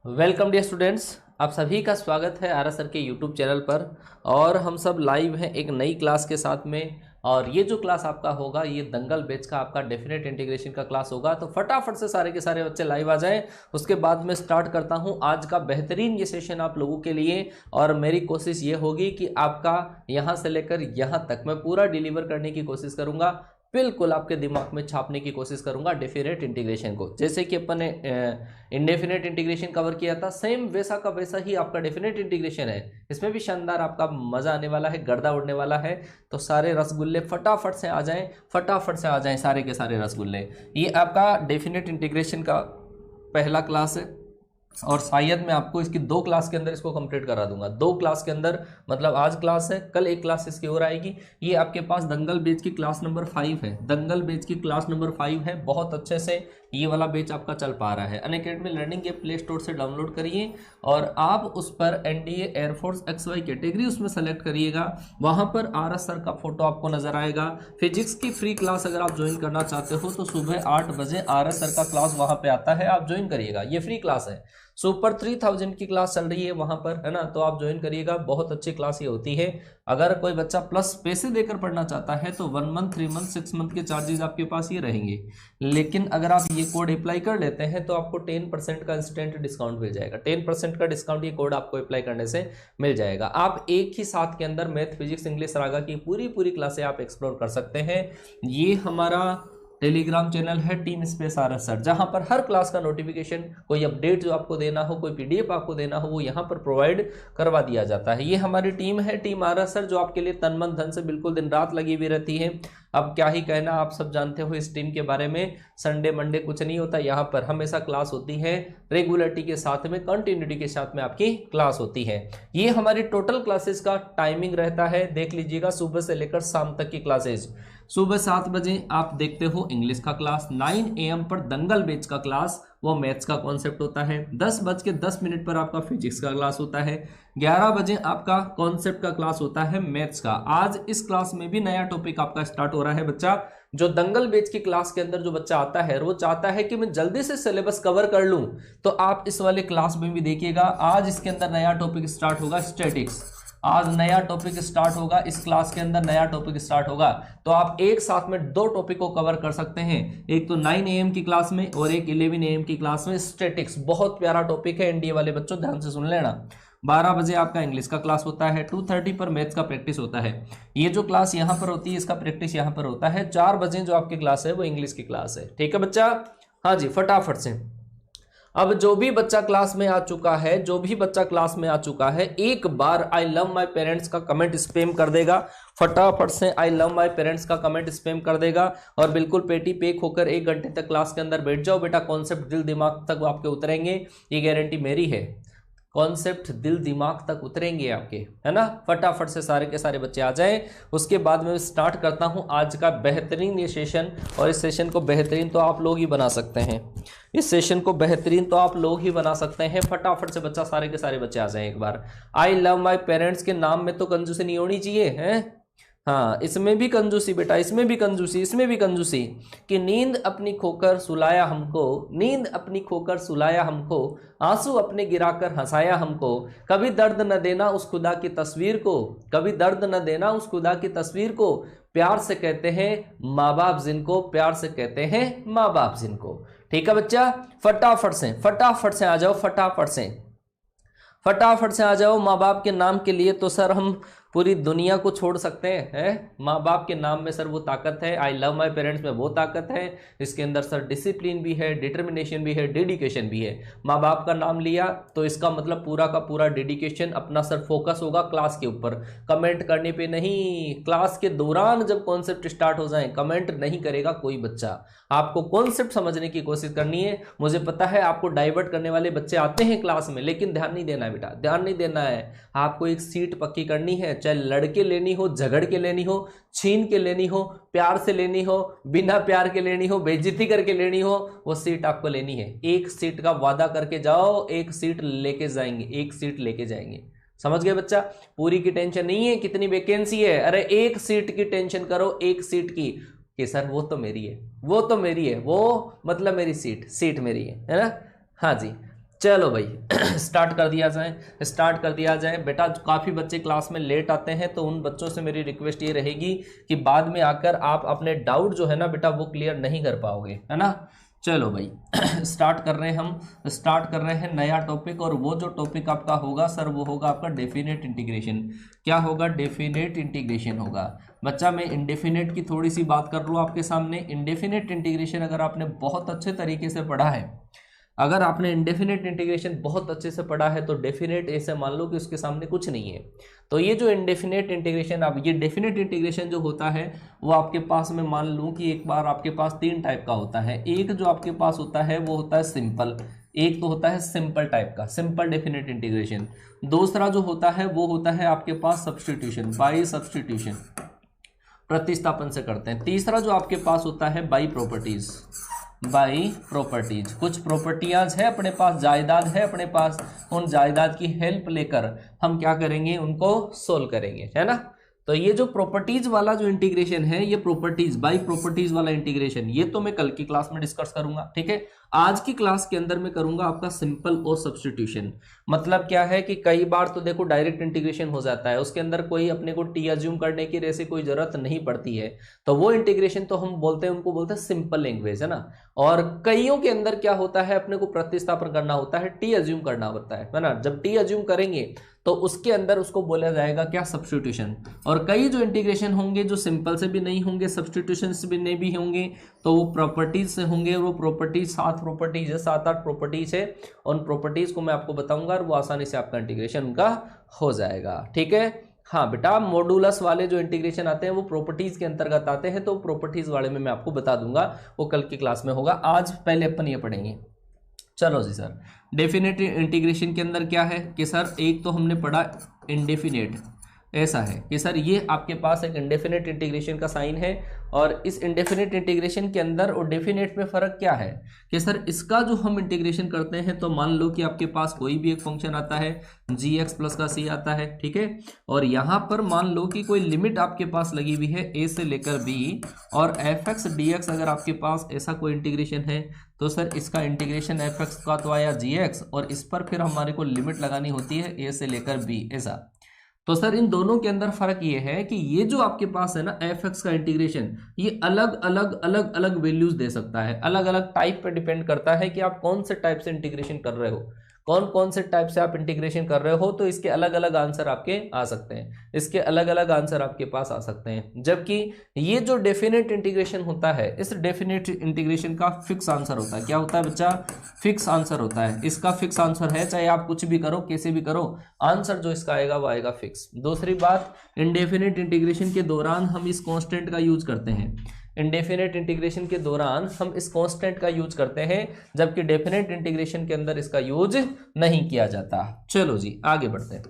Welcome dear students, आप सभी का स्वागत है आर सर के यूट्यूब चैनल पर। और हम सब लाइव हैं एक नई क्लास के साथ में। और ये जो क्लास आपका होगा ये दंगल बैच का आपका डेफिनेट इंटीग्रेशन का क्लास होगा। तो फटाफट से सारे के सारे बच्चे लाइव आ जाएं। उसके बाद मैं स्टार्ट करता हूं आज का बेहतरीन ये सेशन आप लोगों के लिए। और मेरी कोशिश ये होगी कि आपका यहाँ से लेकर यहाँ तक मैं पूरा डिलीवर करने की कोशिश करूँगा, बिल्कुल आपके दिमाग में छापने की कोशिश करूंगा डेफिनेट इंटीग्रेशन को। जैसे कि अपन ने इंडेफिनेट इंटीग्रेशन कवर किया था, सेम वैसा का वैसा ही आपका डेफिनेट इंटीग्रेशन है। इसमें भी शानदार आपका मजा आने वाला है, गर्दा उड़ने वाला है। तो सारे रसगुल्ले फटाफट से आ जाएं, फटाफट से आ जाएं सारे के सारे रसगुल्ले। ये आपका डेफिनेट इंटीग्रेशन का पहला क्लास है और शायद मैं आपको इसकी 2 क्लास के अंदर इसको कंप्लीट करा दूंगा। 2 क्लास के अंदर, मतलब आज क्लास है, कल एक क्लास इसकी और आएगी। ये आपके पास दंगल बेच की क्लास नंबर 5 है। दंगल बेच की क्लास नंबर 5 है। बहुत अच्छे से ये वाला बेच आपका चल पा रहा है। अनअकैडमी लर्निंग के प्ले स्टोर से डाउनलोड करिए और आप उस पर एनडीए एयरफोर्स XY कैटेगरी उसमें सेलेक्ट करिएगा। वहां पर RS सर का फोटो आपको नजर आएगा। फिजिक्स की फ्री क्लास अगर आप ज्वाइन करना चाहते हो तो सुबह 8 बजे RS सर का क्लास वहां पे आता है, आप ज्वाइन करिएगा। ये फ्री क्लास है। सुपर 3000 की क्लास चल रही है वहां पर, है ना, तो आप ज्वाइन करिएगा। बहुत अच्छी क्लास ये होती है। अगर कोई बच्चा प्लस पैसे देकर पढ़ना चाहता है तो 1 मंथ 3 मंथ 6 मंथ के चार्जेस आपके पास ये रहेंगे। लेकिन अगर आप ये कोड अप्लाई कर लेते हैं तो आपको 10% का इंस्टेंट डिस्काउंट मिल जाएगा। 10% का डिस्काउंट ये कोड आपको अप्लाई करने से मिल जाएगा। आप एक ही साथ के अंदर मैथ, फिजिक्स, इंग्लिश, रागा की पूरी क्लासें आप एक्सप्लोर कर सकते हैं। ये हमारा टेलीग्राम चैनल है टीम स्पेस RS सर, जहां पर हर क्लास का नोटिफिकेशन, कोई अपडेट जो आपको देना हो, कोई PDF आपको देना हो, वो यहां पर प्रोवाइड करवा दिया जाता है। ये हमारी टीम है, टीम RS सर, जो आपके लिए तन मन धन से बिल्कुल दिन रात लगी हुई रहती है। अब क्या ही कहना, आप सब जानते हो इस टीम के बारे में। संडे मंडे कुछ नहीं होता, यहाँ पर हमेशा क्लास होती है। रेगुलरिटी के साथ में, कंटिन्यूटी के साथ में आपकी क्लास होती है। ये हमारी टोटल क्लासेस का टाइमिंग रहता है, देख लीजिएगा, सुबह से लेकर शाम तक की क्लासेस। सुबह 7 बजे आप देखते हो इंग्लिश का क्लास, 9 AM पर दंगल बैच का क्लास, वो मैथ्स का कॉन्सेप्ट होता है। 10:10 पर आपका फिजिक्स का क्लास होता है। 11 बजे आपका कॉन्सेप्ट का क्लास होता है मैथ्स का। आज इस क्लास में भी नया टॉपिक आपका स्टार्ट हो रहा है बच्चा। जो दंगल बैच की क्लास के अंदर जो बच्चा आता है वो चाहता है कि मैं जल्दी से सिलेबस कवर कर लूं, तो आप इस वाले क्लास में भी देखिएगा। आज इसके अंदर नया टॉपिक स्टार्ट होगा, स्टैटिक्स। आज नया टॉपिक स्टार्ट होगा, इस क्लास के अंदर नया टॉपिक स्टार्ट होगा। तो आप एक साथ में 2 टॉपिक को कवर कर सकते हैं, एक तो 9 AM की क्लास में और एक 11 AM की क्लास में। स्टैटिक्स बहुत प्यारा टॉपिक है, NDA वाले बच्चों ध्यान से सुन लेना। 12 बजे आपका इंग्लिश का क्लास होता है। 2:30 पर मैथ्स का प्रैक्टिस होता है। ये जो क्लास यहाँ पर होती है इसका प्रैक्टिस यहाँ पर होता है। 4 बजे जो आपकी क्लास है वो इंग्लिश की क्लास है। ठीक है बच्चा? हाँ जी, फटाफट से। अब जो भी बच्चा क्लास में आ चुका है, जो भी बच्चा क्लास में आ चुका है, एक बार आई लव माय पेरेंट्स का कमेंट स्पैम कर देगा। फटाफट से आई लव माय पेरेंट्स का कमेंट स्पैम कर देगा और बिल्कुल पेटी पेक होकर 1 घंटे तक क्लास के अंदर बैठ जाओ बेटा। कॉन्सेप्ट दिल दिमाग तक आपके उतरेंगे, ये गारंटी मेरी है। कॉन्सेप्ट दिल दिमाग तक उतरेंगे आपके, है ना। फटाफट से सारे के सारे बच्चे आ जाएं। उसके बाद मैं स्टार्ट करता हूं आज का बेहतरीन ये सेशन। और इस सेशन को बेहतरीन तो आप लोग ही बना सकते हैं। इस सेशन को बेहतरीन तो आप लोग ही बना सकते हैं। फटाफट से बच्चा, सारे के सारे बच्चे आ जाएं एक बार। आई लव माई पेरेंट्स के नाम में तो कंजूसी नहीं होनी चाहिए, है। हाँ, इसमें भी कंजूसी बेटा, इसमें भी कंजूसी, इसमें भी कंजूसी। कि नींद अपनी खोकर सुलाया हमको, नींद अपनी खोकर सुलाया हमको, आंसू अपने गिराकर हंसाया हमको, कभी दर्द न देना उस खुदा की तस्वीर को, कभी दर्द न देना उस खुदा की तस्वीर को, प्यार से कहते हैं माँ बाप जिनको, प्यार से कहते हैं माँ बाप जिनको। ठीक है बच्चा? फटाफट से आ जाओ, फटाफट से आ जाओ। माँ बाप के नाम के लिए तो सर हम पूरी दुनिया को छोड़ सकते हैं। माँ बाप के नाम में सर वो ताकत है। आई लव माई पेरेंट्स में वो ताकत है। इसके अंदर सर डिसिप्लिन भी है, डिटर्मिनेशन भी है, डेडिकेशन भी है। माँ बाप का नाम लिया तो इसका मतलब पूरा का पूरा डेडिकेशन, अपना सर फोकस होगा क्लास के ऊपर, कमेंट करने पे नहीं। क्लास के दौरान जब कॉन्सेप्ट स्टार्ट हो जाए कमेंट नहीं करेगा कोई बच्चा। आपको कॉन्सेप्ट समझने की कोशिश करनी है। मुझे पता है आपको डाइवर्ट करने वाले बच्चे आते हैं क्लास में, लेकिन ध्यान नहीं देना है बेटा, ध्यान नहीं देना है। आपको एक सीट पक्की करनी है, चाहे लड़के लेनी हो, झगड़ के लेनी हो, छीन के लेनी हो, प्यार से लेनी हो, बिना प्यार के लेनी हो, बेइज्जती करके लेनी हो, वो सीट आपको लेनी है। एक सीट का वादा करके जाओ, एक सीट लेके जाएंगे, एक सीट लेके जाएंगे। समझ गए बच्चा? पूरी की टेंशन नहीं है कितनी वैकेंसी है, अरे एक सीट की टेंशन करो, एक सीट की। कि सर वो तो मेरी है, वो तो मेरी है, वो मतलब मेरी सीट मेरी है ना। हाँ जी, चलो भाई स्टार्ट कर दिया जाए बेटा। काफ़ी बच्चे क्लास में लेट आते हैं तो उन बच्चों से मेरी रिक्वेस्ट ये रहेगी कि बाद में आकर आप अपने डाउट जो है ना बेटा वो क्लियर नहीं कर पाओगे, है ना। चलो भाई स्टार्ट कर रहे हैं नया टॉपिक, और वो जो टॉपिक आपका होगा सर वो होगा आपका डेफिनेट इंटीग्रेशन। क्या होगा? डेफिनेट इंटीग्रेशन होगा। बच्चा मैं इंडेफिनेट की थोड़ी सी बात कर लूँ आपके सामने। इंडेफिनेट इंटीग्रेशन अगर आपने बहुत अच्छे तरीके से पढ़ा है, अगर आपने इंडेफिनेट इंटीग्रेशन बहुत अच्छे से पढ़ा है तो डेफिनेट ऐसे मान लो कि उसके सामने कुछ नहीं है। तो ये जो इंडेफिनेट इंटीग्रेशन, अब ये डेफिनेट इंटीग्रेशन जो होता है वो आपके पास में मान लूँ कि एक बार आपके पास 3 टाइप का होता है। एक जो आपके पास होता है वो होता है सिंपल, एक तो होता है सिंपल टाइप का, सिंपल डेफिनेट इंटीग्रेशन। दूसरा जो होता है वो होता है आपके पास सब्स्टिट्यूशन, बाई सब्स्टिट्यूशन, प्रतिस्थापन से करते हैं। तीसरा जो आपके पास होता है बाई प्रॉपर्टीज, बाई प्रॉपर्टीज। कुछ प्रॉपर्टीज है अपने पास, जायदाद है अपने पास, उन जायदाद की हेल्प लेकर हम क्या करेंगे, उनको सोल्व करेंगे, है ना। तो ये जो प्रॉपर्टीज वाला जो इंटीग्रेशन है, ये प्रॉपर्टीज बाई प्रॉपर्टीज वाला इंटीग्रेशन, ये तो मैं कल की क्लास में डिस्कस करूंगा, ठीक है। आज की क्लास के अंदर मैं करूंगा आपका सिंपल और सब्स्टिट्यूशन। मतलब क्या है कि कई बार तो देखो डायरेक्ट इंटीग्रेशन हो जाता है, उसके अंदर कोई अपने को टी अज्यूम करने की जैसे कोई जरूरत नहीं पड़ती है, तो वो इंटीग्रेशन तो हम बोलते हैं, उनको बोलते हैं सिंपल लैंग्वेज, है ना। और कईयों के अंदर क्या होता है, अपने को प्रतिस्थापन करना होता है, टी अज्यूम करना होता है ना। जब टी अज्यूम करेंगे तो उसके अंदर उसको बोला जाएगा क्या, सब्स्टिट्यूशन। और कई जो इंटीग्रेशन होंगे जो सिंपल से भी नहीं होंगे, सब्स्टिट्यूशन से भी नहीं भी होंगे, तो वो प्रॉपर्टीज से होंगे। वो प्रॉपर्टीज 7 प्रॉपर्टीज है, 7-8 प्रॉपर्टीज है। उन प्रॉपर्टीज को मैं आपको बताऊंगा और वो आसानी से आपका इंटीग्रेशन उनका हो जाएगा, ठीक है। हाँ बेटा, मॉडुलस वाले जो इंटीग्रेशन आते हैं वो प्रॉपर्टीज के अंतर्गत आते हैं, तो प्रॉपर्टीज वाले में मैं आपको बता दूंगा, वो कल की क्लास में होगा। आज पहले अपन ये पढ़ेंगे। चलो जी सर, डेफिनेट इंटीग्रेशन के अंदर क्या है कि सर एक तो हमने पढ़ा इंडेफिनेट, ऐसा है कि सर ये आपके पास एक इंडेफिनेट इंटीग्रेशन का साइन है। और इस इंडेफिनेट इंटीग्रेशन के अंदर और डेफिनेट में फ़र्क क्या है कि सर इसका जो हम इंटीग्रेशन करते हैं, तो मान लो कि आपके पास कोई भी एक फंक्शन आता है, gx प्लस का c आता है, ठीक है। और यहाँ पर मान लो कि कोई लिमिट आपके पास लगी हुई है a से लेकर b, और fx dx अगर आपके पास ऐसा कोई इंटीग्रेशन है, तो सर इसका इंटीग्रेशन fx का तो आया gx, और इस पर फिर हमारे को लिमिट लगानी होती है a से लेकर b, ऐसा। तो सर इन दोनों के अंदर फर्क ये है कि ये जो आपके पास है ना fx का इंटीग्रेशन, ये अलग अलग वैल्यूज दे सकता है, अलग अलग टाइप पे डिपेंड करता है कि आप कौन से टाइप से इंटीग्रेशन कर रहे हो, कौन से टाइप से आप इंटीग्रेशन कर रहे हो। तो इसके अलग अलग आंसर आपके आ सकते हैं, इसके अलग अलग आंसर आपके पास आ सकते हैं। जबकि ये जो डेफिनेट इंटीग्रेशन होता है, इस डेफिनेट इंटीग्रेशन का फिक्स आंसर होता है। क्या होता है बच्चा? फिक्स आंसर होता है। इसका फिक्स आंसर है, चाहे आप कुछ भी करो, कैसे भी करो, आंसर जो इसका आएगा वो आएगा फिक्स। दूसरी बात, इंडेफिनेट इंटीग्रेशन के दौरान हम इस कॉन्स्टेंट का यूज करते हैं। इंडेफिनेट इंटीग्रेशन के दौरान हम इस कांस्टेंट का यूज करते हैं, जबकि डेफिनेट इंटीग्रेशन के अंदर इसका यूज नहीं किया जाता। चलो जी आगे बढ़ते हैं।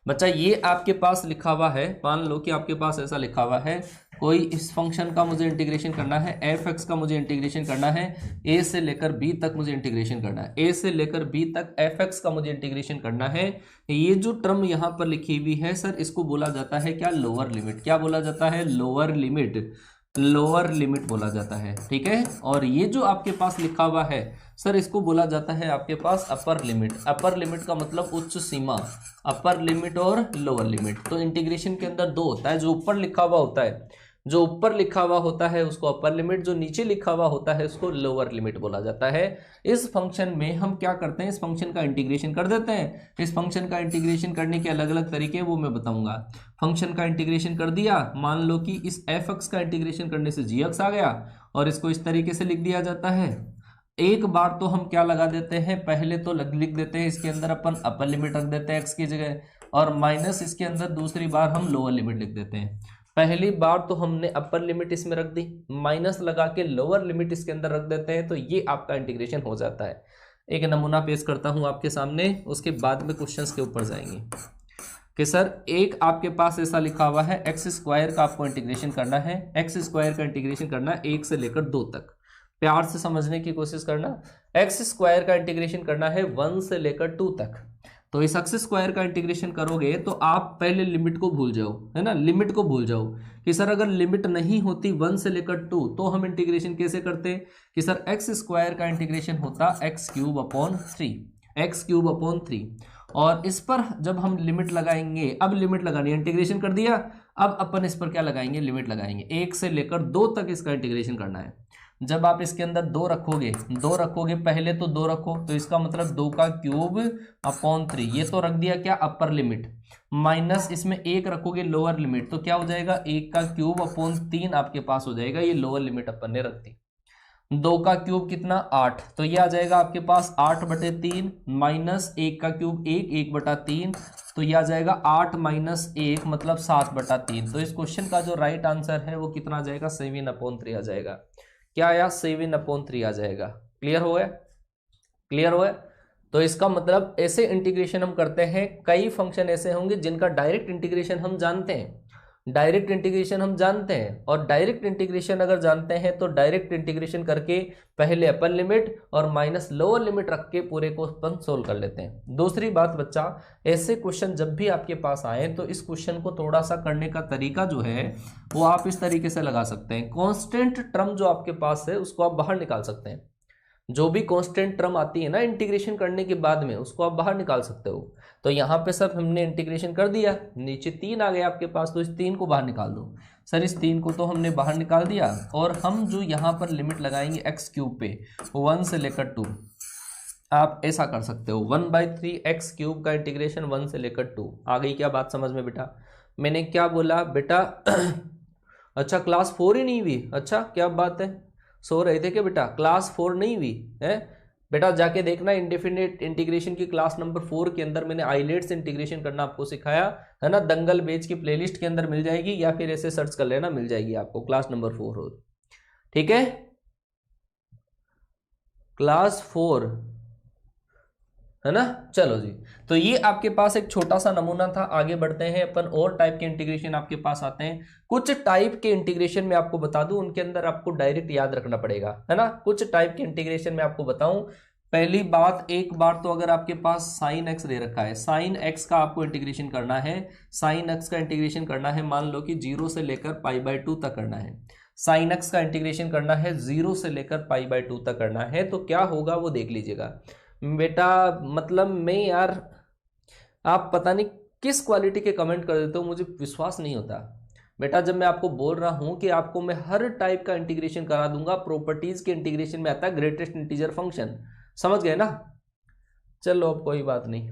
बच्चा ये आपके पास लिखा हुआ है, मान लो कि आपके पास ऐसा लिखा हुआ है, कोई इस फंक्शन का मुझे इंटीग्रेशन करना है, fx का मुझे इंटीग्रेशन करना है, a से लेकर b तक मुझे इंटीग्रेशन करना है, a से लेकर b तक fx का मुझे इंटीग्रेशन करना है। ये जो टर्म यहाँ पर लिखी हुई है सर, इसको बोला जाता है क्या, लोअर लिमिट। क्या बोला जाता है? लोअर लिमिट, लोअर लिमिट बोला जाता है, ठीक है। और ये जो आपके पास लिखा हुआ है सर, इसको बोला जाता है आपके पास अपर लिमिट। अपर लिमिट का मतलब उच्च सीमा, अपर लिमिट और लोअर लिमिट। तो इंटीग्रेशन के अंदर दो होता है, जो ऊपर लिखा हुआ होता है, जो ऊपर लिखा हुआ होता है उसको अपर लिमिट, जो नीचे लिखा हुआ होता है उसको लोअर लिमिट बोला जाता है। इस फंक्शन में हम क्या करते हैं, इस फंक्शन का इंटीग्रेशन कर देते हैं। इस फंक्शन का इंटीग्रेशन करने के अलग अलग तरीके वो मैं बताऊंगा। फंक्शन का इंटीग्रेशन कर दिया, मान लो कि इस fx का इंटीग्रेशन करने से gx आ गया, और इसको इस तरीके से लिख दिया जाता है। एक बार तो हम क्या लगा देते हैं, पहले तो लिख देते हैं इसके अंदर अपन अपर लिमिट रख देते हैं x की जगह, और माइनस इसके अंदर दूसरी बार हम लोअर लिमिट लिख देते हैं। पहली बार तो हमने अपर लिमिट इसमें रख दी, माइनस लगा के लोअर लिमिट इसके अंदर रख देते हैं, तो ये आपका इंटीग्रेशन हो जाता है। एक नमूना पेश करता हूं आपके सामने, उसके बाद में क्वेश्चंस के ऊपर जाएंगे। कि सर एक आपके पास ऐसा लिखा हुआ है, एक्स स्क्वायर का आपको इंटीग्रेशन करना है, एक्स स्क्वायर का इंटीग्रेशन करना है 1 से लेकर 2 तक। प्यार से समझने की कोशिश करना, एक्स स्क्वायर का इंटीग्रेशन करना है 1 से लेकर 2 तक। तो इस एक्स स्क्वायर का इंटीग्रेशन करोगे तो आप पहले लिमिट को भूल जाओ, है ना, लिमिट को भूल जाओ कि सर अगर लिमिट नहीं होती 1 से लेकर 2 तो हम इंटीग्रेशन कैसे करते कि सर एक्स स्क्वायर का इंटीग्रेशन होता एक्स क्यूब अपॉन 3, और इस पर जब हम लिमिट लगाएंगे, अब लिमिट लगानी है, इंटीग्रेशन कर दिया, अब अपन इस पर क्या लगाएंगे, लिमिट लगाएंगे, 1 से लेकर 2 तक इसका इंटीग्रेशन करना है। जब आप इसके अंदर 2 रखोगे, पहले तो 2 रखो, तो इसका मतलब 2 का क्यूब अपॉन 3, ये तो रख दिया क्या, अपर लिमिट, माइनस इसमें 1 रखोगे लोअर लिमिट, तो क्या हो जाएगा, 1 का क्यूब अपॉन 3 आपके पास हो जाएगा, ये लोअर लिमिट अपन ने रख दी। 2 का क्यूब कितना, 8, तो ये आ जाएगा आपके पास 8/3 माइनस 1 का क्यूब 1/3, तो ये आ जाएगा 8 माइनस 1 मतलब 7/3। तो इस क्वेश्चन का जो राइट आंसर है वो कितना आ जाएगा, 7/3 आ जाएगा। क्या आया, 7/3 आ जाएगा। क्लियर हो गया। तो इसका मतलब ऐसे इंटीग्रेशन हम करते हैं, कई फंक्शन ऐसे होंगे जिनका डायरेक्ट इंटीग्रेशन हम जानते हैं, और डायरेक्ट इंटीग्रेशन अगर जानते हैं तो डायरेक्ट इंटीग्रेशन करके पहले अपर लिमिट और माइनस लोअर लिमिट रख के पूरे को अपन सोल्व कर लेते हैं। दूसरी बात बच्चा, ऐसे क्वेश्चन जब भी आपके पास आए तो इस क्वेश्चन को थोड़ा सा करने का तरीका जो है वो आप इस तरीके से लगा सकते हैं। कांस्टेंट टर्म जो आपके पास है उसको आप बाहर निकाल सकते हैं, जो भी कांस्टेंट टर्म आती है ना इंटीग्रेशन करने के बाद में, उसको आप बाहर निकाल सकते हो। तो यहाँ पे सब हमने इंटीग्रेशन कर दिया, नीचे 3 आ गया आपके पास, तो इस 3 को बाहर निकाल दो। सर इस 3 को तो हमने बाहर निकाल दिया, और हम जो यहाँ पर लिमिट लगाएंगे एक्स क्यूब पे 1 से लेकर 2, आप ऐसा कर सकते हो 1/3 एक्स क्यूब का इंटीग्रेशन 1 से लेकर 2। आ गई क्या बात समझ में बेटा? मैंने क्या बोला बेटा? अच्छा क्लास 4 ही नहीं हुई, अच्छा क्या बात है, सो रहे थे क्या बेटा? क्लास 4 नहीं हुई है बेटा? जाके देखना इंडेफिनिट इंटीग्रेशन की क्लास नंबर 4 के अंदर मैंने आइलेट्स इंटीग्रेशन करना आपको सिखाया है ना, दंगल बेच की प्लेलिस्ट के अंदर मिल जाएगी, या फिर ऐसे सर्च कर लेना, मिल जाएगी आपको, क्लास नंबर 4 हो, ठीक है, क्लास 4 है ना। चलो जी, तो ये आपके पास एक छोटा सा नमूना था। आगे बढ़ते हैं अपन, और टाइप के इंटीग्रेशन आपके पास आते हैं। कुछ टाइप के इंटीग्रेशन में आपको बता दूं, उनके अंदर आपको डायरेक्ट याद रखना पड़ेगा, है ना। कुछ टाइप के इंटीग्रेशन में आपको बताऊं, पहली बात, एक बार तो अगर आपके पास साइन एक्स दे रखा है, साइन एक्स का आपको इंटीग्रेशन करना है, साइन एक्स का इंटीग्रेशन करना है, मान लो कि 0 से लेकर π/2 तक करना है, साइन एक्स का इंटीग्रेशन करना है 0 से लेकर π/2 तक करना है, तो क्या होगा वो देख लीजिएगा बेटा। मतलब मैं यार, आप पता नहीं किस क्वालिटी के कमेंट कर देते हो, मुझे विश्वास नहीं होता बेटा। जब मैं आपको बोल रहा हूं कि आपको मैं हर टाइप का इंटीग्रेशन करा दूंगा, प्रॉपर्टीज के इंटीग्रेशन में आता है ग्रेटेस्ट इंटीजर फंक्शन, समझ गए ना। चलो अब कोई बात नहीं,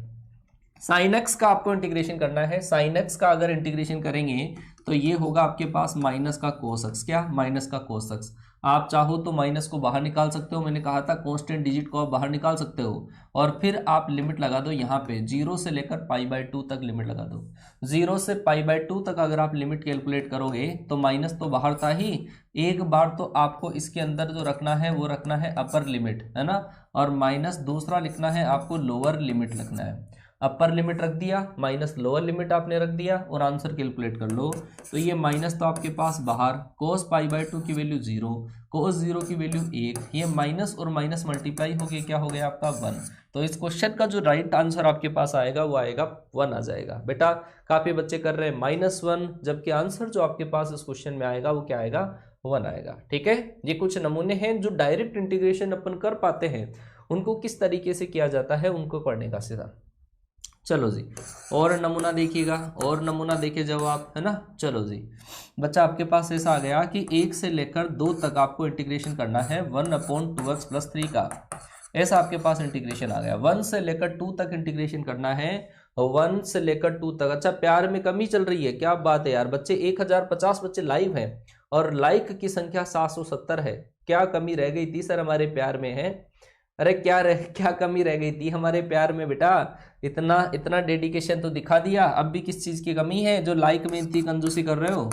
साइन एक्स का आपको इंटीग्रेशन करना है। साइन एक्स का अगर इंटीग्रेशन करेंगे तो ये होगा आपके पास माइनस का कोस एक्स, क्या, माइनस का कोस एक्स। आप चाहो तो माइनस को बाहर निकाल सकते हो, मैंने कहा था कांस्टेंट डिजिट को आप बाहर निकाल सकते हो, और फिर आप लिमिट लगा दो यहाँ पे 0 से लेकर π/2 तक लिमिट लगा दो। 0 से π/2 तक अगर आप लिमिट कैलकुलेट करोगे तो माइनस तो बाहर था ही, एक बार तो आपको इसके अंदर जो रखना है वो रखना है अपर लिमिट, है ना, और माइनस दूसरा लिखना है आपको लोअर लिमिट लिखना है। अपर लिमिट रख दिया, माइनस लोअर लिमिट आपने रख दिया, और आंसर कैलकुलेट कर लो। तो ये माइनस तो आपके पास बाहर, कोस π/2 की वैल्यू 0, कोस 0 की वैल्यू 1, ये माइनस और माइनस मल्टीप्लाई हो गया, क्या हो गया आपका 1। तो इस क्वेश्चन का जो राइट आंसर आपके पास आएगा वो आएगा 1 आ जाएगा बेटा। काफी बच्चे कर रहे हैं -1, जबकि आंसर जो आपके पास इस क्वेश्चन में आएगा वो क्या आएगा, 1 आएगा, ठीक है। ये कुछ नमूने हैं जो डायरेक्ट इंटीग्रेशन अपन कर पाते हैं, उनको किस तरीके से किया जाता है उनको पढ़ने का सीधा। चलो जी, और नमूना देखिएगा, और नमूना देखे जब आप, है ना। चलो जी बच्चा, आपके पास ऐसा आ गया कि 1 से लेकर 2 तक आपको इंटीग्रेशन करना है 1/2x + 3 का, ऐसा आपके पास इंटीग्रेशन आ गया। 1 से लेकर 2 तक इंटीग्रेशन करना है, 1 से लेकर 2 तक। अच्छा प्यार में कमी चल रही है, क्या बात है यार बच्चे, 1050 बच्चे लाइव हैं और लाइक की संख्या 770 है। क्या कमी रह गई थी सर हमारे प्यार में, है? अरे क्या कमी रह गई थी हमारे प्यार में बेटा? इतना डेडिकेशन तो दिखा दिया, अब भी किस चीज की कमी है जो लाइक में इतनी कंजूसी कर रहे हो?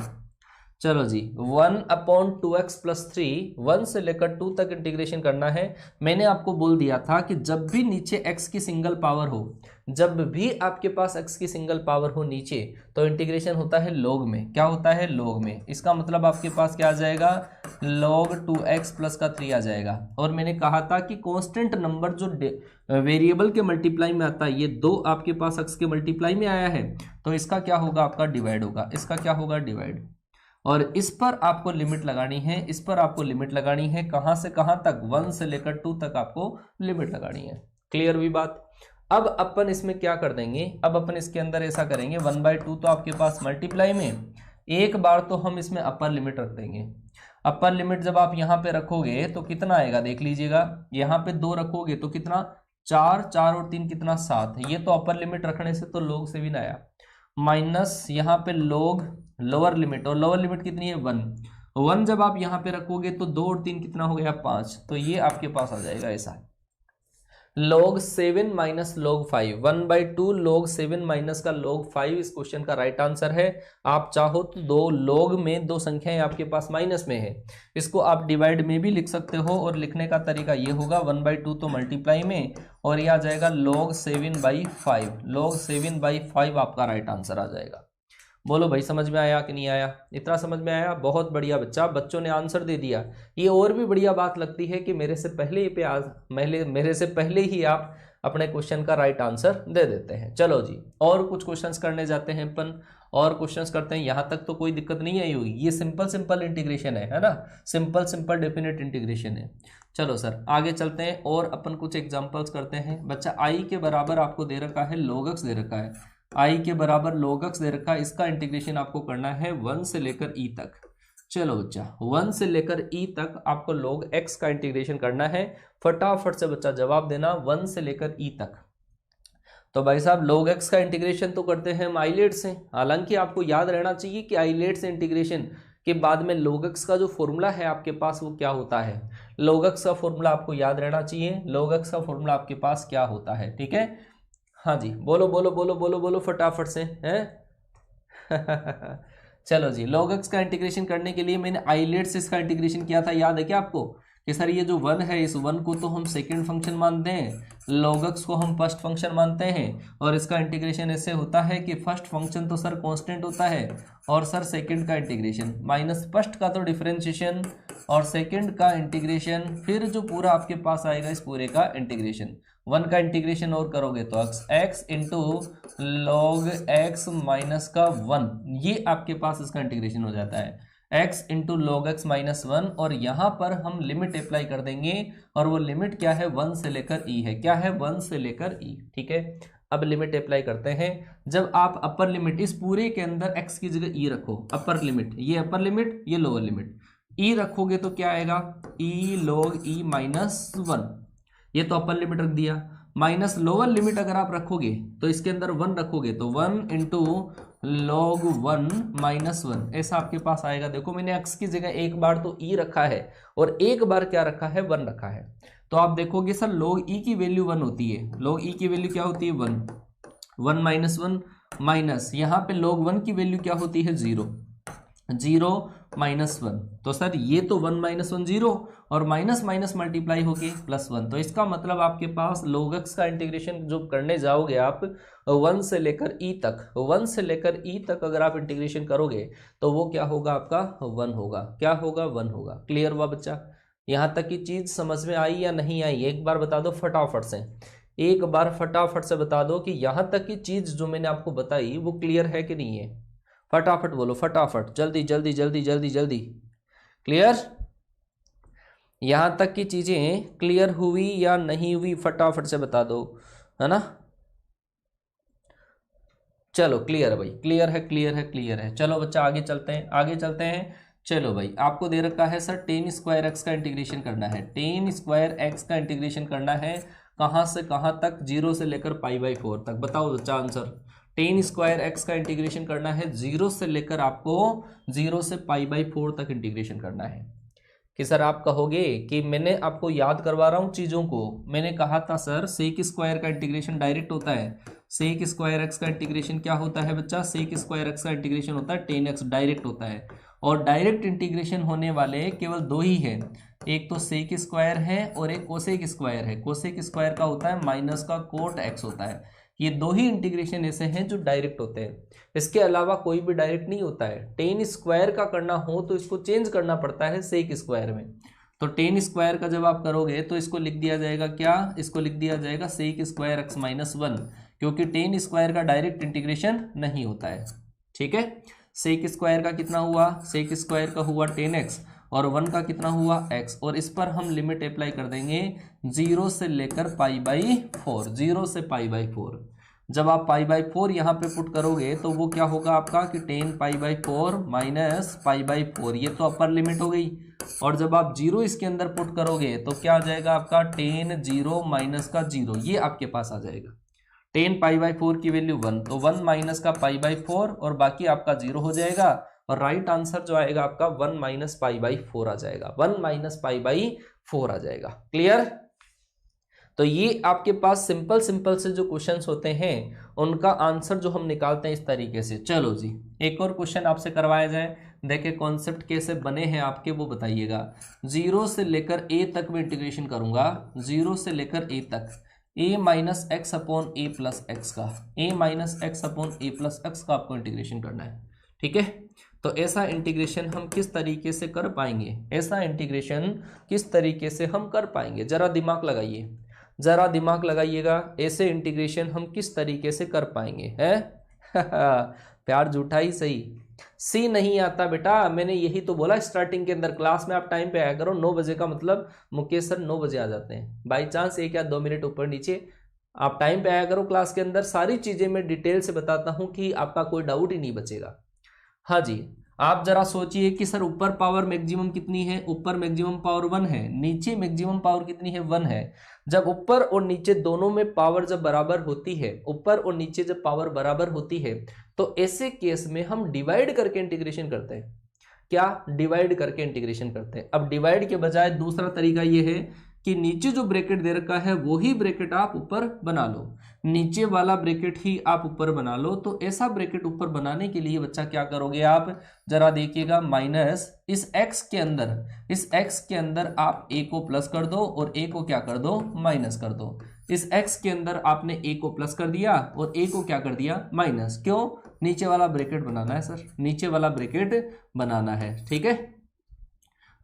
चलो जी, 1/2x+3 1 से लेकर 2 तक इंटीग्रेशन करना है। मैंने आपको बोल दिया था कि जब भी नीचे x की सिंगल पावर हो, जब भी आपके पास x की सिंगल पावर हो नीचे, तो इंटीग्रेशन होता है लॉग में। क्या होता है? लॉग में। इसका मतलब आपके पास क्या आ जाएगा? log 2x प्लस का 3 आ जाएगा। और मैंने कहा था कि कांस्टेंट नंबर जो वेरिएबल के मल्टीप्लाई में आता है, ये 2 आपके पास x के मल्टीप्लाई में आया है, तो इसका क्या होगा? आपका डिवाइड होगा। इसका क्या होगा? डिवाइड। और इस पर आपको लिमिट लगानी है, इस पर आपको लिमिट लगानी है। कहां से कहां तक? 1 से लेकर 2 तक आपको लिमिट लगानी है। क्लियर हुई बात? अब अपन इसमें क्या कर देंगे? अब अपन इसके अंदर ऐसा करेंगे, 1/2 तो आपके पास मल्टीप्लाई में, एक बार तो हम इसमें अपर लिमिट रख देंगे। अपर लिमिट जब आप यहाँ पे रखोगे तो कितना आएगा? देख लीजिएगा, यहाँ पे 2 रखोगे तो कितना? 4, 4 और 3 कितना? 7। ये तो अपर लिमिट रखने से तो log 7 आया, माइनस यहाँ पे log लोअर लिमिट, और लोअर लिमिट कितनी है? 1 जब आप यहाँ पे रखोगे तो 2 और 3 कितना हो गया? 5। तो ये आपके पास आ जाएगा ऐसा, log 7 minus log 5, 1/2 log 7 minus का log 5 इस क्वेश्चन का राइट आंसर है। आप चाहो तो 2 log में 2 संख्याएं आपके पास माइनस में है, इसको आप डिवाइड में भी लिख सकते हो, और लिखने का तरीका ये होगा, 1/2 तो मल्टीप्लाई में, और ये आ जाएगा log 7/5। log 7/5 आपका राइट आंसर आ जाएगा। बोलो भाई, समझ में आया कि नहीं आया? इतना समझ में आया? बहुत बढ़िया बच्चा, बच्चों ने आंसर दे दिया। ये और भी बढ़िया बात लगती है कि मेरे से पहले ही आप अपने क्वेश्चन का राइट आंसर दे देते हैं। चलो जी, और कुछ क्वेश्चंस करने जाते हैं अपन, और क्वेश्चंस करते हैं। यहाँ तक तो कोई दिक्कत नहीं आई होगी, ये सिंपल इंटीग्रेशन है ना? सिंपल डेफिनेट इंटीग्रेशन है। चलो सर आगे चलते हैं और अपन कुछ एग्जाम्पल्स करते हैं। बच्चा आई के बराबर आपको दे रखा है, log x दे रखा है, आई के बराबर log x दे रखा है, इसका इंटीग्रेशन आपको करना है 1 से लेकर e तक। चलो बच्चा, 1 से लेकर e तक आपको log x का इंटीग्रेशन करना है। फटाफट से बच्चा जवाब देना, 1 से लेकर e तक। तो भाई साहब, log x का इंटीग्रेशन तो करते हैं हम आइलेट से। हालांकि आपको याद रहना चाहिए कि आइलेट से इंटीग्रेशन के बाद में log x का जो फॉर्मूला है आपके पास वो क्या होता है। log x का फॉर्मूला आपको याद रहना चाहिए, log x का फॉर्मूला आपके पास क्या होता है। ठीक है, हाँ जी, बोलो बोलो बोलो बोलो बोलो फटाफट से, हैं? चलो जी, log x का इंटीग्रेशन करने के लिए मैंने आइलेट से इसका इंटीग्रेशन किया था, याद है क्या आपको? कि सर ये जो 1 है, इस 1 को तो हम सेकंड फंक्शन मानते हैं, log x को हम फर्स्ट फंक्शन मानते हैं, और इसका इंटीग्रेशन ऐसे होता है कि फर्स्ट फंक्शन तो सर कांस्टेंट होता है, और सर सेकंड का इंटीग्रेशन माइनस फर्स्ट का तो डिफरेंशिएशन, और सेकंड का इंटीग्रेशन, फिर जो पूरा आपके पास आएगा इस पूरे का इंटीग्रेशन। 1 का इंटीग्रेशन और करोगे तो x into log x minus का 1, ये आपके पास इसका इंटीग्रेशन हो जाता है, x into log x minus 1, और यहाँ पर हम लिमिट अप्लाई कर देंगे, और वो लिमिट क्या है? 1 से लेकर e है। क्या है? 1 से लेकर e। ठीक है, अब लिमिट अप्लाई करते हैं। जब आप अपर लिमिट, इस पूरे के अंदर x की जगह e रखो, अपर लिमिट, ये अपर लिमिट, ये लोअर लिमिट, e रखोगे तो क्या आएगा? e log e माइनस 1, ये तो अपर लिमिट रख दिया, माइनस लोअर लिमिट अगर आप रखोगे तो इसके अंदर 1 रखोगे तो 1 इंटू log 1 माइनस 1, ऐसा आपके पास आएगा। देखो मैंने x की जगह एक बार तो e रखा है, और एक बार क्या रखा है? 1 रखा है। तो आप देखोगे सर log e की वैल्यू 1 होती है, log e की वैल्यू क्या होती है? 1 माइनस 1, माइनस यहाँ पे log 1 की वैल्यू क्या होती है? 0 माइनस 1। तो सर ये तो 1 माइनस 1 0, और माइनस माइनस मल्टीप्लाई होके प्लस 1। तो इसका मतलब आपके पास log x का इंटीग्रेशन जो करने जाओगे आप 1 से लेकर e तक, 1 से लेकर e तक अगर आप इंटीग्रेशन करोगे तो वो क्या होगा? आपका 1 होगा। क्या होगा? 1 होगा। क्लियर हुआ बच्चा? यहाँ तक की चीज समझ में आई या नहीं आई? एक बार बता दो फटाफट से, एक बार फटाफट से बता दो कि यहाँ तक की चीज जो मैंने आपको बताई वो क्लियर है कि नहीं है? फटाफट बोलो, फटाफट, जल्दी जल्दी जल्दी जल्दी जल्दी। क्लियर? यहां तक की चीजें क्लियर हुई या नहीं हुई? फटाफट से बता दो, है ना? चलो क्लियर है भाई, क्लियर है, क्लियर है, क्लियर है। चलो बच्चा आगे चलते हैं, आगे चलते हैं। चलो भाई, आपको दे रखा है सर tan स्क्वायर x का इंटीग्रेशन करना है, tan स्क्वायर x का इंटीग्रेशन करना है कहां से कहां तक? 0 से लेकर π/4 तक। बताओ बच्चा आंसर। tan स्क्वायर x का इंटीग्रेशन करना है 0 से लेकर आपको 0 से π/4 तक इंटीग्रेशन करना है। कि सर आप कहोगे कि मैंने आपको याद करवा रहा हूं चीजों को। मैंने कहा था सर सेक स्क्वायर का इंटीग्रेशन डायरेक्ट होता है, सेक स्क्वायर x का इंटीग्रेशन क्या होता है बच्चा? सेक स्क्वायर x का इंटीग्रेशन होता है tan x, डायरेक्ट होता है। और डायरेक्ट इंटीग्रेशन होने वाले केवल दो ही है, एक तो सेक स्क्वायर है और एक कोसेक स्क्वायर है। कोसेक स्क्वायर का होता है माइनस का कोट एक्स होता है। ये दो ही इंटीग्रेशन ऐसे हैं जो डायरेक्ट होते हैं, इसके अलावा कोई भी डायरेक्ट नहीं होता है। टेन स्क्वायर का करना हो तो इसको चेंज करना पड़ता है सेक स्क्वायर में। तो टेन स्क्वायर का जब आप करोगे तो इसको लिख दिया जाएगा क्या, इसको लिख दिया जाएगा sec square x minus one, क्योंकि टेन स्क्वायर का डायरेक्ट इंटीग्रेशन नहीं होता है। ठीक है, सेक स्क्वायर का कितना हुआ, सेक स्क्वायर का हुआ 10x और 1 का कितना हुआ x, और इस पर हम लिमिट अप्लाई कर देंगे 0 से लेकर π/4, 0 से π/4। जब आप π/4 यहाँ पे पुट करोगे तो वो क्या होगा आपका कि 10 π/4 माइनस π/4, ये तो अपर लिमिट हो गई। और जब आप 0 इसके अंदर पुट करोगे तो क्या आ जाएगा आपका 10 0 माइनस का 0, ये आपके पास आ जाएगा। 10 π/4 की वैल्यू 1, तो 1 माइनस का π/4 और बाकी आपका 0 हो जाएगा। और राइट आंसर जो आएगा आपका 1 माइनस π/4 आ जाएगा, 1 माइनस π/4 आ जाएगा। क्लियर? तो ये आपके पास सिंपल से जो क्वेश्चंस होते हैं उनका आंसर जो हम निकालते हैं इस तरीके से। चलो जी, एक और क्वेश्चन आपसे करवाया जाए, देखिए कॉन्सेप्ट कैसे बने हैं आपके वो बताइएगा। 0 से लेकर a तक मैं इंटीग्रेशन करूंगा, 0 से लेकर a तक, a minus x upon A plus x का, a minus x upon A plus x का आपको इंटीग्रेशन करना है। ठीक है, तो ऐसा इंटीग्रेशन हम किस तरीके से कर पाएंगे, ऐसा इंटीग्रेशन किस तरीके से हम कर पाएंगे, जरा दिमाग लगाइए, जरा दिमाग लगाइएगा। ऐसे इंटीग्रेशन हम किस तरीके से कर पाएंगे, हैं? प्यार झूठा ही सही, सी नहीं आता बेटा, मैंने यही तो बोला स्टार्टिंग के अंदर। क्लास में आप टाइम पे आया करो, 9 बजे का मतलब मुकेश सर 9 बजे आ जाते हैं, बाई चांस 1 या 2 मिनट ऊपर नीचे आप टाइम पे आया करो क्लास के अंदर। सारी चीज़ें मैं डिटेल से बताता हूँ कि आपका कोई डाउट ही नहीं बचेगा। हाँ जी, आप जरा सोचिए कि सर ऊपर पावर मैक्सिमम कितनी है, ऊपर मैक्सिमम पावर 1 है, नीचे मैक्सिमम पावर कितनी है, 1 है। जब ऊपर और नीचे दोनों में पावर जब बराबर होती है, ऊपर और नीचे जब पावर बराबर होती है, तो ऐसे केस में हम डिवाइड करके इंटीग्रेशन करते हैं। क्या? डिवाइड करके इंटीग्रेशन करते हैं। अब डिवाइड के बजाय दूसरा तरीका ये है कि नीचे जो ब्रैकेट दे रखा है वही ब्रैकेट आप ऊपर बना लो, नीचे वाला ब्रैकेट ही आप ऊपर बना लो। तो ऐसा ब्रैकेट ऊपर बनाने के लिए बच्चा क्या करोगे आप, जरा देखिएगा, माइनस इस x के अंदर, इस x के अंदर आप a को प्लस कर दो और a को क्या कर दो, माइनस कर दो। इस x के अंदर आपने a को प्लस कर दिया और a को क्या कर दिया, माइनस। क्यों? नीचे वाला ब्रैकेट बनाना है सर, नीचे वाला ब्रैकेट बनाना है। ठीक है,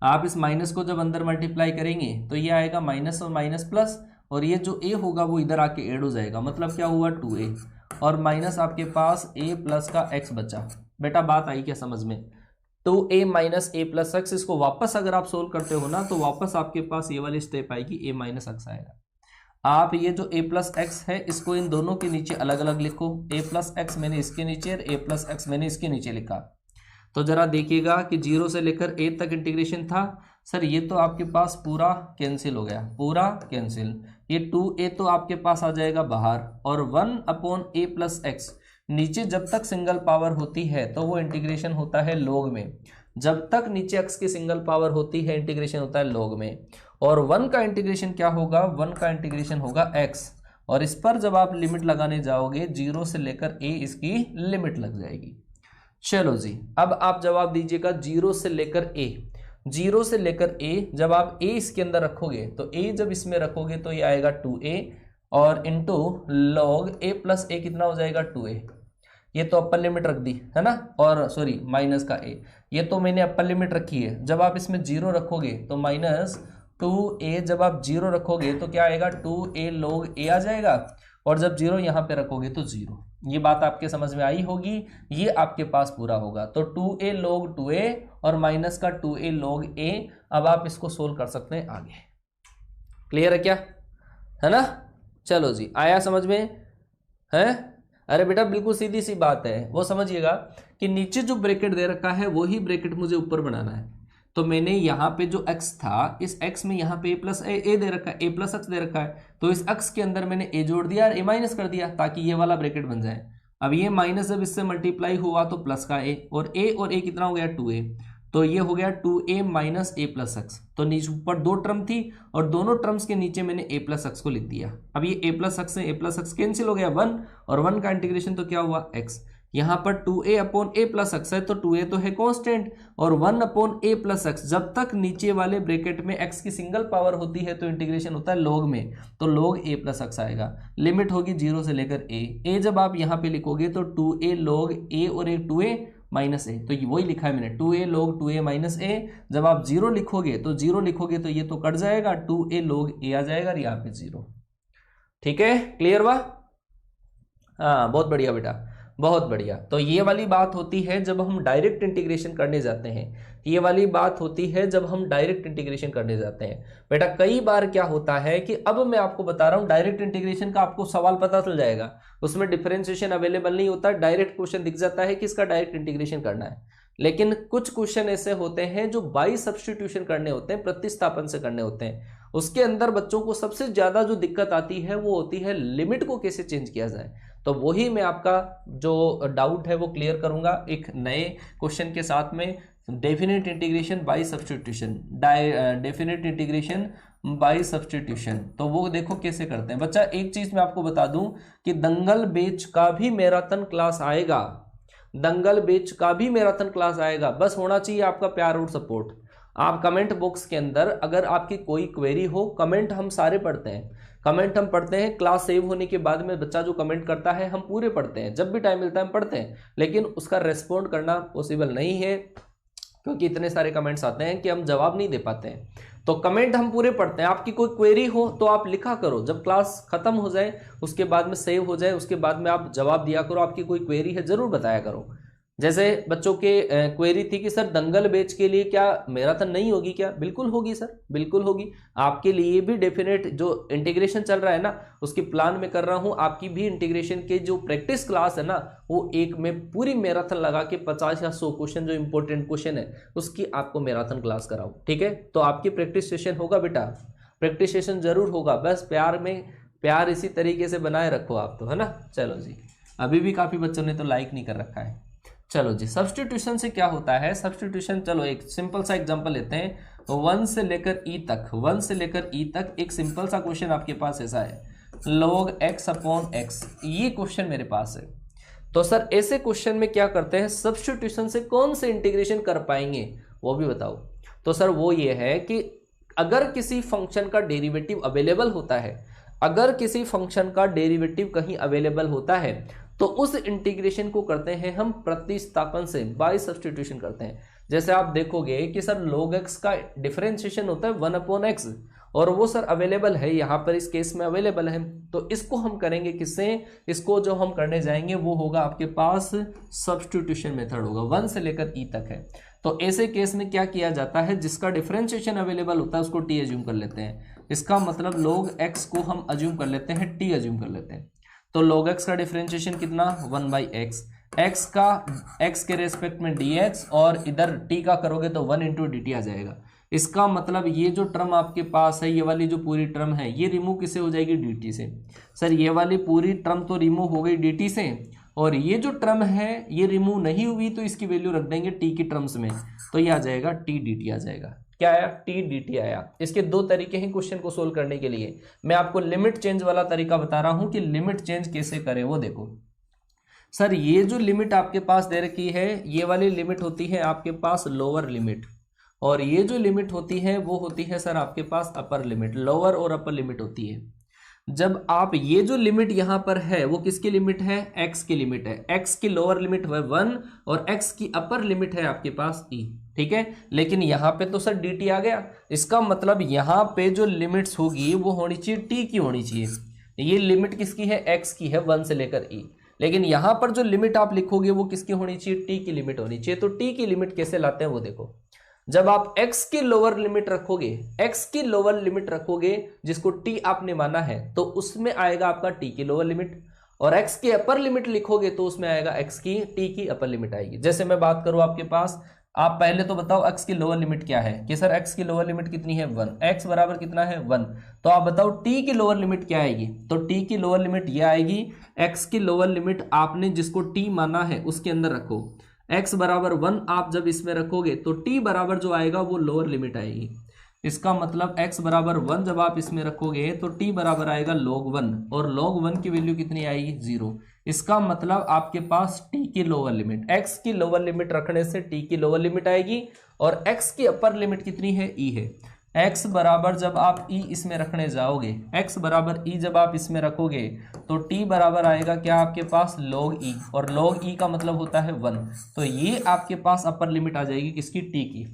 आप इस माइनस को जब अंदर मल्टीप्लाई करेंगे तो ये आएगा माइनस और माइनस प्लस, और ये जो a होगा वो इधर आके ऐड हो जाएगा, मतलब क्या हुआ 2a, और माइनस आपके पास a प्लस का x बचा। बेटा बात आई क्या समझ में? 2a minus a plus x, इसको वापस अगर आप सोल्व करते हो ना तो वापस आपके पास ये वाली स्टेप आएगी, a माइनस एक्स आएगा। आप ये जो a प्लस एक्स है इसको इन दोनों के नीचे अलग अलग लिखो, a प्लस एक्स मैंने इसके नीचे और a प्लस एक्स मैंने इसके नीचे लिखा। तो जरा देखिएगा कि 0 से लेकर a तक इंटीग्रेशन था सर, ये तो आपके पास पूरा कैंसिल हो गया, पूरा कैंसिल। ये 2a तो आपके पास आ जाएगा बाहर, और 1 अपॉन a प्लस एक्स, नीचे जब तक सिंगल पावर होती है तो वो इंटीग्रेशन होता है लॉग में, जब तक नीचे x की सिंगल पावर होती है इंटीग्रेशन होता है लॉग में। और 1 का इंटीग्रेशन क्या होगा, 1 का इंटीग्रेशन होगा x, और इस पर जब आप लिमिट लगाने जाओगे 0 से लेकर a इसकी लिमिट लग जाएगी। चलो जी, अब आप जवाब दीजिएगा 0 से लेकर a, 0 से लेकर a, जब आप a इसके अंदर रखोगे तो a जब इसमें रखोगे तो ये आएगा 2a, और into log a plus a कितना हो जाएगा 2a, ये तो अपर लिमिट रख दी है ना, और सॉरी माइनस का a, ये तो मैंने अपर लिमिट रखी है। जब आप इसमें 0 रखोगे तो माइनस 2a, जब आप 0 रखोगे तो क्या आएगा 2a log a आ जाएगा, और जब 0 यहाँ पे रखोगे तो 0। ये बात आपके समझ में आई होगी, ये आपके पास पूरा होगा। तो 2a log 2a और माइनस का 2a log a, अब आप इसको सोल्व कर सकते हैं आगे। क्लियर है क्या, है ना? चलो जी, आया समझ में है? अरे बेटा बिल्कुल सीधी सी बात है, वो समझिएगा कि नीचे जो ब्रैकेट दे रखा है वही ब्रैकेट मुझे ऊपर बनाना है। तो मैंने यहाँ पे जो x था, इस x में यहाँ पे a प्लस a दे रखा है, a प्लस एक्स दे रखा है, तो इस x के अंदर मैंने a जोड़ दिया और a माइनस कर दिया ताकि ये वाला ब्रैकेट बन जाए। अब ये माइनस जब इससे मल्टीप्लाई हुआ तो प्लस का a, और a कितना हो गया 2a, तो ये हो गया 2a minus a plus x. तो नीचे ऊपर 2 टर्म थी और दोनों टर्म्स के नीचे मैंने a प्लस एक्स को लिख दिया। अब ये a प्लस एक्स से a प्लस एक्स कैंसिल हो गया 1, और 1 का इंटीग्रेशन तो क्या हुआ x, यहाँ पर 2a upon a plus x है तो 2a तो है कांस्टेंट, और 1 अपॉन a प्लस एक्स, जब तक नीचे वाले ब्रैकेट में x की सिंगल पावर होती है तो इंटीग्रेशन होता है log में, तो log a प्लस एक्स आएगा। लिमिट होगी 0 से लेकर a जब आप यहाँ पे लिखोगे तो 2a log a और एक 2a माइनस ए, तो वही लिखा है मैंने 2a log 2a माइनस ए। जब आप 0 लिखोगे तो ये तो कट जाएगा, 2a log a आ जाएगा और यहाँ पे 0। ठीक है, क्लियर हुआ? हाँ बहुत बढ़िया बेटा, बहुत बढ़िया। तो ये वाली बात होती है जब हम डायरेक्ट इंटीग्रेशन करने जाते हैं, ये वाली बात होती है जब हम डायरेक्ट इंटीग्रेशन करने जाते हैं। बेटा कई बार क्या होता है कि अब मैं आपको बता रहा हूं डायरेक्ट इंटीग्रेशन का आपको सवाल पता चल जाएगा, उसमें डिफरेंशिएशन अवेलेबल नहीं होता, डायरेक्ट क्वेश्चन दिख जाता है कि इसका डायरेक्ट इंटीग्रेशन करना है। लेकिन कुछ क्वेश्चन ऐसे होते हैं जो बाई सब्स्टिट्यूशन करने होते हैं, प्रतिस्थापन से करने होते हैं। उसके अंदर बच्चों को सबसे ज्यादा जो दिक्कत आती है वो होती है लिमिट को कैसे चेंज किया जाए। तो वही मैं आपका जो डाउट है वो क्लियर करूंगा एक नए क्वेश्चन के साथ में, definite integration by substitution, definite integration by substitution. तो वो देखो कैसे करते हैं। बच्चा एक चीज मैं आपको बता दूं कि दंगल बैच का भी मैराथन क्लास आएगा, दंगल बैच का भी मैराथन क्लास आएगा, बस होना चाहिए आपका प्यार और सपोर्ट। आप कमेंट बॉक्स के अंदर अगर आपकी कोई क्वेरी हो, कमेंट हम सारे पढ़ते हैं, कमेंट हम पढ़ते हैं, क्लास सेव होने के बाद में बच्चा जो कमेंट करता है हम पूरे पढ़ते हैं, जब भी टाइम मिलता है हम पढ़ते हैं, लेकिन उसका रेस्पॉन्ड करना पॉसिबल नहीं है क्योंकि इतने सारे कमेंट्स आते हैं कि हम जवाब नहीं दे पाते हैं। तो कमेंट हम पूरे पढ़ते हैं। आपकी कोई क्वेरी हो तो आप लिखा करो, जब क्लास खत्म हो जाए उसके बाद में सेव हो जाए उसके बाद में आप जवाब दिया करो, आपकी कोई क्वेरी है जरूर बताया करो। जैसे बच्चों के क्वेरी थी कि सर दंगल बैच के लिए क्या मैराथन नहीं होगी क्या? बिल्कुल होगी सर, बिल्कुल होगी। आपके लिए भी डेफिनेट जो इंटीग्रेशन चल रहा है ना उसकी प्लान में कर रहा हूं, आपकी भी इंटीग्रेशन के जो प्रैक्टिस क्लास है ना वो एक में पूरी मैराथन लगा के 50 या 100 क्वेश्चन जो इंपॉर्टेंट क्वेश्चन है उसकी आपको मैराथन क्लास कराऊं। ठीक है, तो आपकी प्रैक्टिस सेशन होगा बेटा, प्रैक्टिस सेशन जरूर होगा, बस प्यार में प्यार इसी तरीके से बनाए रखो आप, तो है ना। चलो जी, अभी भी काफी बच्चों ने तो लाइक नहीं कर रखा है। चलो जी, सब्स्टिट्यूशन से क्या होता है? सब्स्टिट्यूशन, चलो एक सिंपल सा एग्जांपल लेते हैं। 1 से लेकर ई तक, 1 से लेकर ई तक एक सिंपल सा क्वेश्चन आपके पास ऐसा है, log x अपॉन x, ये क्वेश्चन मेरे पास है। तो सर ऐसे क्वेश्चन में क्या करते हैं, सब्स्टिट्यूशन से कौन से इंटीग्रेशन कर पाएंगे वो भी बताओ। तो सर वो ये है कि अगर किसी फंक्शन का डेरिवेटिव अवेलेबल होता है, अगर किसी फंक्शन का डेरिवेटिव कहीं अवेलेबल होता है तो उस इंटीग्रेशन को करते हैं हम प्रतिस्थापन से, बाय सब्स्टिट्यूशन करते हैं। जैसे आप देखोगे कि सर log x का डिफरेंशिएशन होता है 1 अपॉन x, और वो सर अवेलेबल है यहाँ पर, इस केस में अवेलेबल है। तो इसको हम करेंगे किससे? इसको जो हम करने जाएंगे वो होगा आपके पास सब्स्टिट्यूशन मेथड होगा, 1 से लेकर ई तक है। तो ऐसे केस में क्या किया जाता है, जिसका डिफरेंशिएशन अवेलेबल होता है उसको t अज्यूम कर लेते हैं। इसका मतलब log x को हम अज्यूम कर लेते हैं, t अज्यूम कर लेते हैं। तो log x का डिफरेंशिएशन कितना, 1/x, x का x के रेस्पेक्ट में dx, और इधर t का करोगे तो 1 इंटू डी टी आ जाएगा। इसका मतलब ये जो टर्म आपके पास है, ये वाली जो पूरी टर्म है ये रिमूव किससे हो जाएगी, dt से। सर ये वाली पूरी टर्म तो रिमूव हो गई dt से, और ये जो टर्म है ये रिमूव नहीं हुई तो इसकी वैल्यू रख देंगे t की टर्म्स में, तो ये आ जाएगा t dt आ जाएगा। क्या आया, t dt आया। इसके दो तरीके हैं क्वेश्चन को सोल्व करने के लिए। मैं आपको लिमिट चेंज वाला तरीका बता रहा हूं कि लिमिट चेंज कैसे करें, वो देखो। सर ये जो लिमिट आपके पास दे रखी है ये वाली लिमिट होती है आपके पास लोअर लिमिट, और ये जो लिमिट होती है वो होती है सर आपके पास अपर लिमिट, लोअर और अपर लिमिट होती है। जब आप ये जो लिमिट यहां पर है वो किसकी लिमिट है, x की लिमिट है। x की लोअर लिमिट है 1 और x की अपर लिमिट है आपके पास e, ठीक है। लेकिन यहां पे तो सर dt आ गया, इसका मतलब यहां पे जो लिमिट्स होगी वो होनी चाहिए t की होनी चाहिए। ये लिमिट किसकी है, x की है 1 से लेकर e, लेकिन यहां पर जो लिमिट आप लिखोगे वो किसकी होनी चाहिए, t की लिमिट होनी चाहिए। तो t की लिमिट कैसे लाते हैं वो देखो। जब आप x की लोअर लिमिट रखोगे, x की लोअर लिमिट रखोगे जिसको t आपने माना है, तो उसमें आएगा आपका t की लोअर लिमिट, और x की अपर लिमिट लिखोगे तो उसमें आएगा x की t की अपर लिमिट आएगी। जैसे मैं बात करूं आपके पास, आप पहले तो बताओ x की लोअर लिमिट क्या है, कि सर x की लोअर लिमिट कितनी है 1, x बराबर कितना है 1, तो आप बताओ t की लोअर लिमिट क्या आएगी। तो t की लोअर लिमिट ये आएगी, x की लोअर लिमिट आपने जिसको t माना है उसके अंदर रखो, x बराबर 1 आप जब इसमें रखोगे तो t बराबर जो आएगा वो लोअर लिमिट आएगी। इसका मतलब x बराबर 1 जब आप इसमें रखोगे तो t बराबर आएगा log 1, और log 1 की वैल्यू कितनी आएगी 0। इसका मतलब आपके पास t की लोअर लिमिट, x की लोअर लिमिट रखने से t की लोअर लिमिट आएगी और x की अपर लिमिट कितनी है, e है। x बराबर जब आप e इसमें रखने जाओगे, x बराबर e जब आप इसमें रखोगे तो t बराबर आएगा क्या आपके पास, log e, और log e का मतलब होता है 1। तो ये आपके पास अपर लिमिट आ जाएगी किसकी, t की।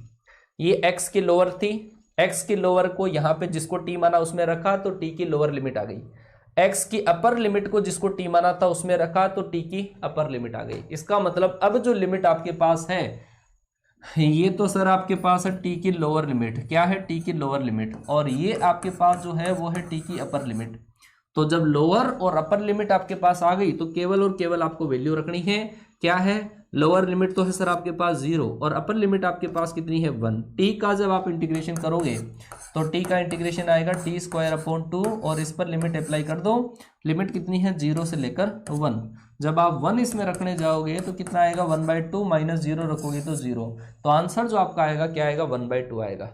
ये x की लोअर थी, x की लोअर को यहाँ पे जिसको t माना उसमें रखा तो t की लोअर लिमिट आ गई। x की अपर लिमिट को जिसको t माना था उसमें रखा तो t की अपर लिमिट आ गई। इसका मतलब अब जो लिमिट आपके पास है ये तो सर आपके पास है t की लोअर लिमिट, क्या है, t की लोअर लिमिट, और ये आपके पास जो है वो है t की अपर लिमिट। तो जब लोअर और अपर लिमिट आपके पास आ गई तो केवल और केवल आपको वैल्यू रखनी है, क्या है, लोअर लिमिट तो है सर आपके पास 0 और अपर लिमिट आपके पास कितनी है 1। t का जब आप इंटीग्रेशन करोगे तो t का इंटीग्रेशन आएगा t² और इस पर लिमिट अप्लाई कर दो, लिमिट कितनी है 0 से लेकर 1। जब आप 1 इसमें रखने जाओगे तो कितना आएगा 1/2 माइनस 0 रखोगे तो 0। तो आंसर जो आपका आएगा क्या आएगा 1/2 आएगा।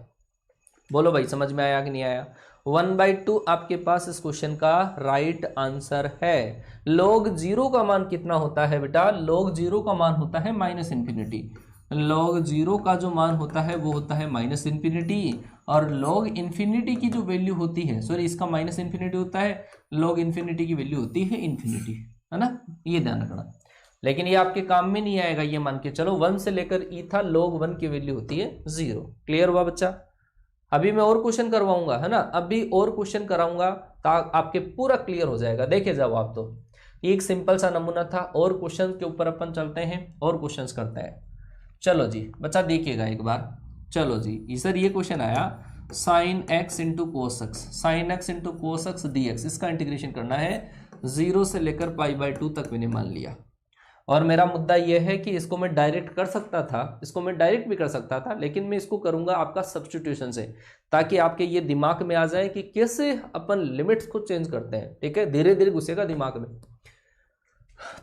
बोलो भाई समझ में आया कि नहीं आया। 1/2 आपके पास इस क्वेश्चन का राइट आंसर है। log 0 का मान कितना होता है बेटा, log 0 का मान होता है -∞। log 0 का जो मान होता है वो होता है -∞, और log इन्फिनिटी की जो वैल्यू होती है, सॉरी इसका -∞ होता है, log इन्फिनिटी की वैल्यू होती है इन्फिनिटी, है ना, ये ध्यान रखना। लेकिन ये आपके काम में नहीं आएगा, ये मान के चलो 1 से लेकर e था, log 1 की वैल्यू होती है 0। क्लियर हुआ बच्चा। अभी मैं और क्वेश्चन करवाऊंगा, है ना, अभी और क्वेश्चन कराऊंगा आपके पूरा क्लियर हो जाएगा। देखे जाओ आप, तो ये एक सिंपल सा नमूना था, और क्वेश्चन के ऊपर अपन चलते हैं और क्वेश्चंस करते हैं। चलो जी बच्चा देखिएगा एक बार। चलो जी सर ये क्वेश्चन आया sin x into cos x, sine x into cos x D x, इसका इंटीग्रेशन करना है 0 से लेकर π/2 तक मैंने मान लिया। और मेरा मुद्दा यह है कि इसको मैं डायरेक्ट कर सकता था, इसको मैं डायरेक्ट भी कर सकता था, लेकिन मैं इसको करूंगा आपका सब्स्टिट्यूशन से, ताकि आपके ये दिमाग में आ जाए कि कैसे अपन लिमिट्स को चेंज करते हैं। ठीक है, धीरे धीरे घुसेगा दिमाग में।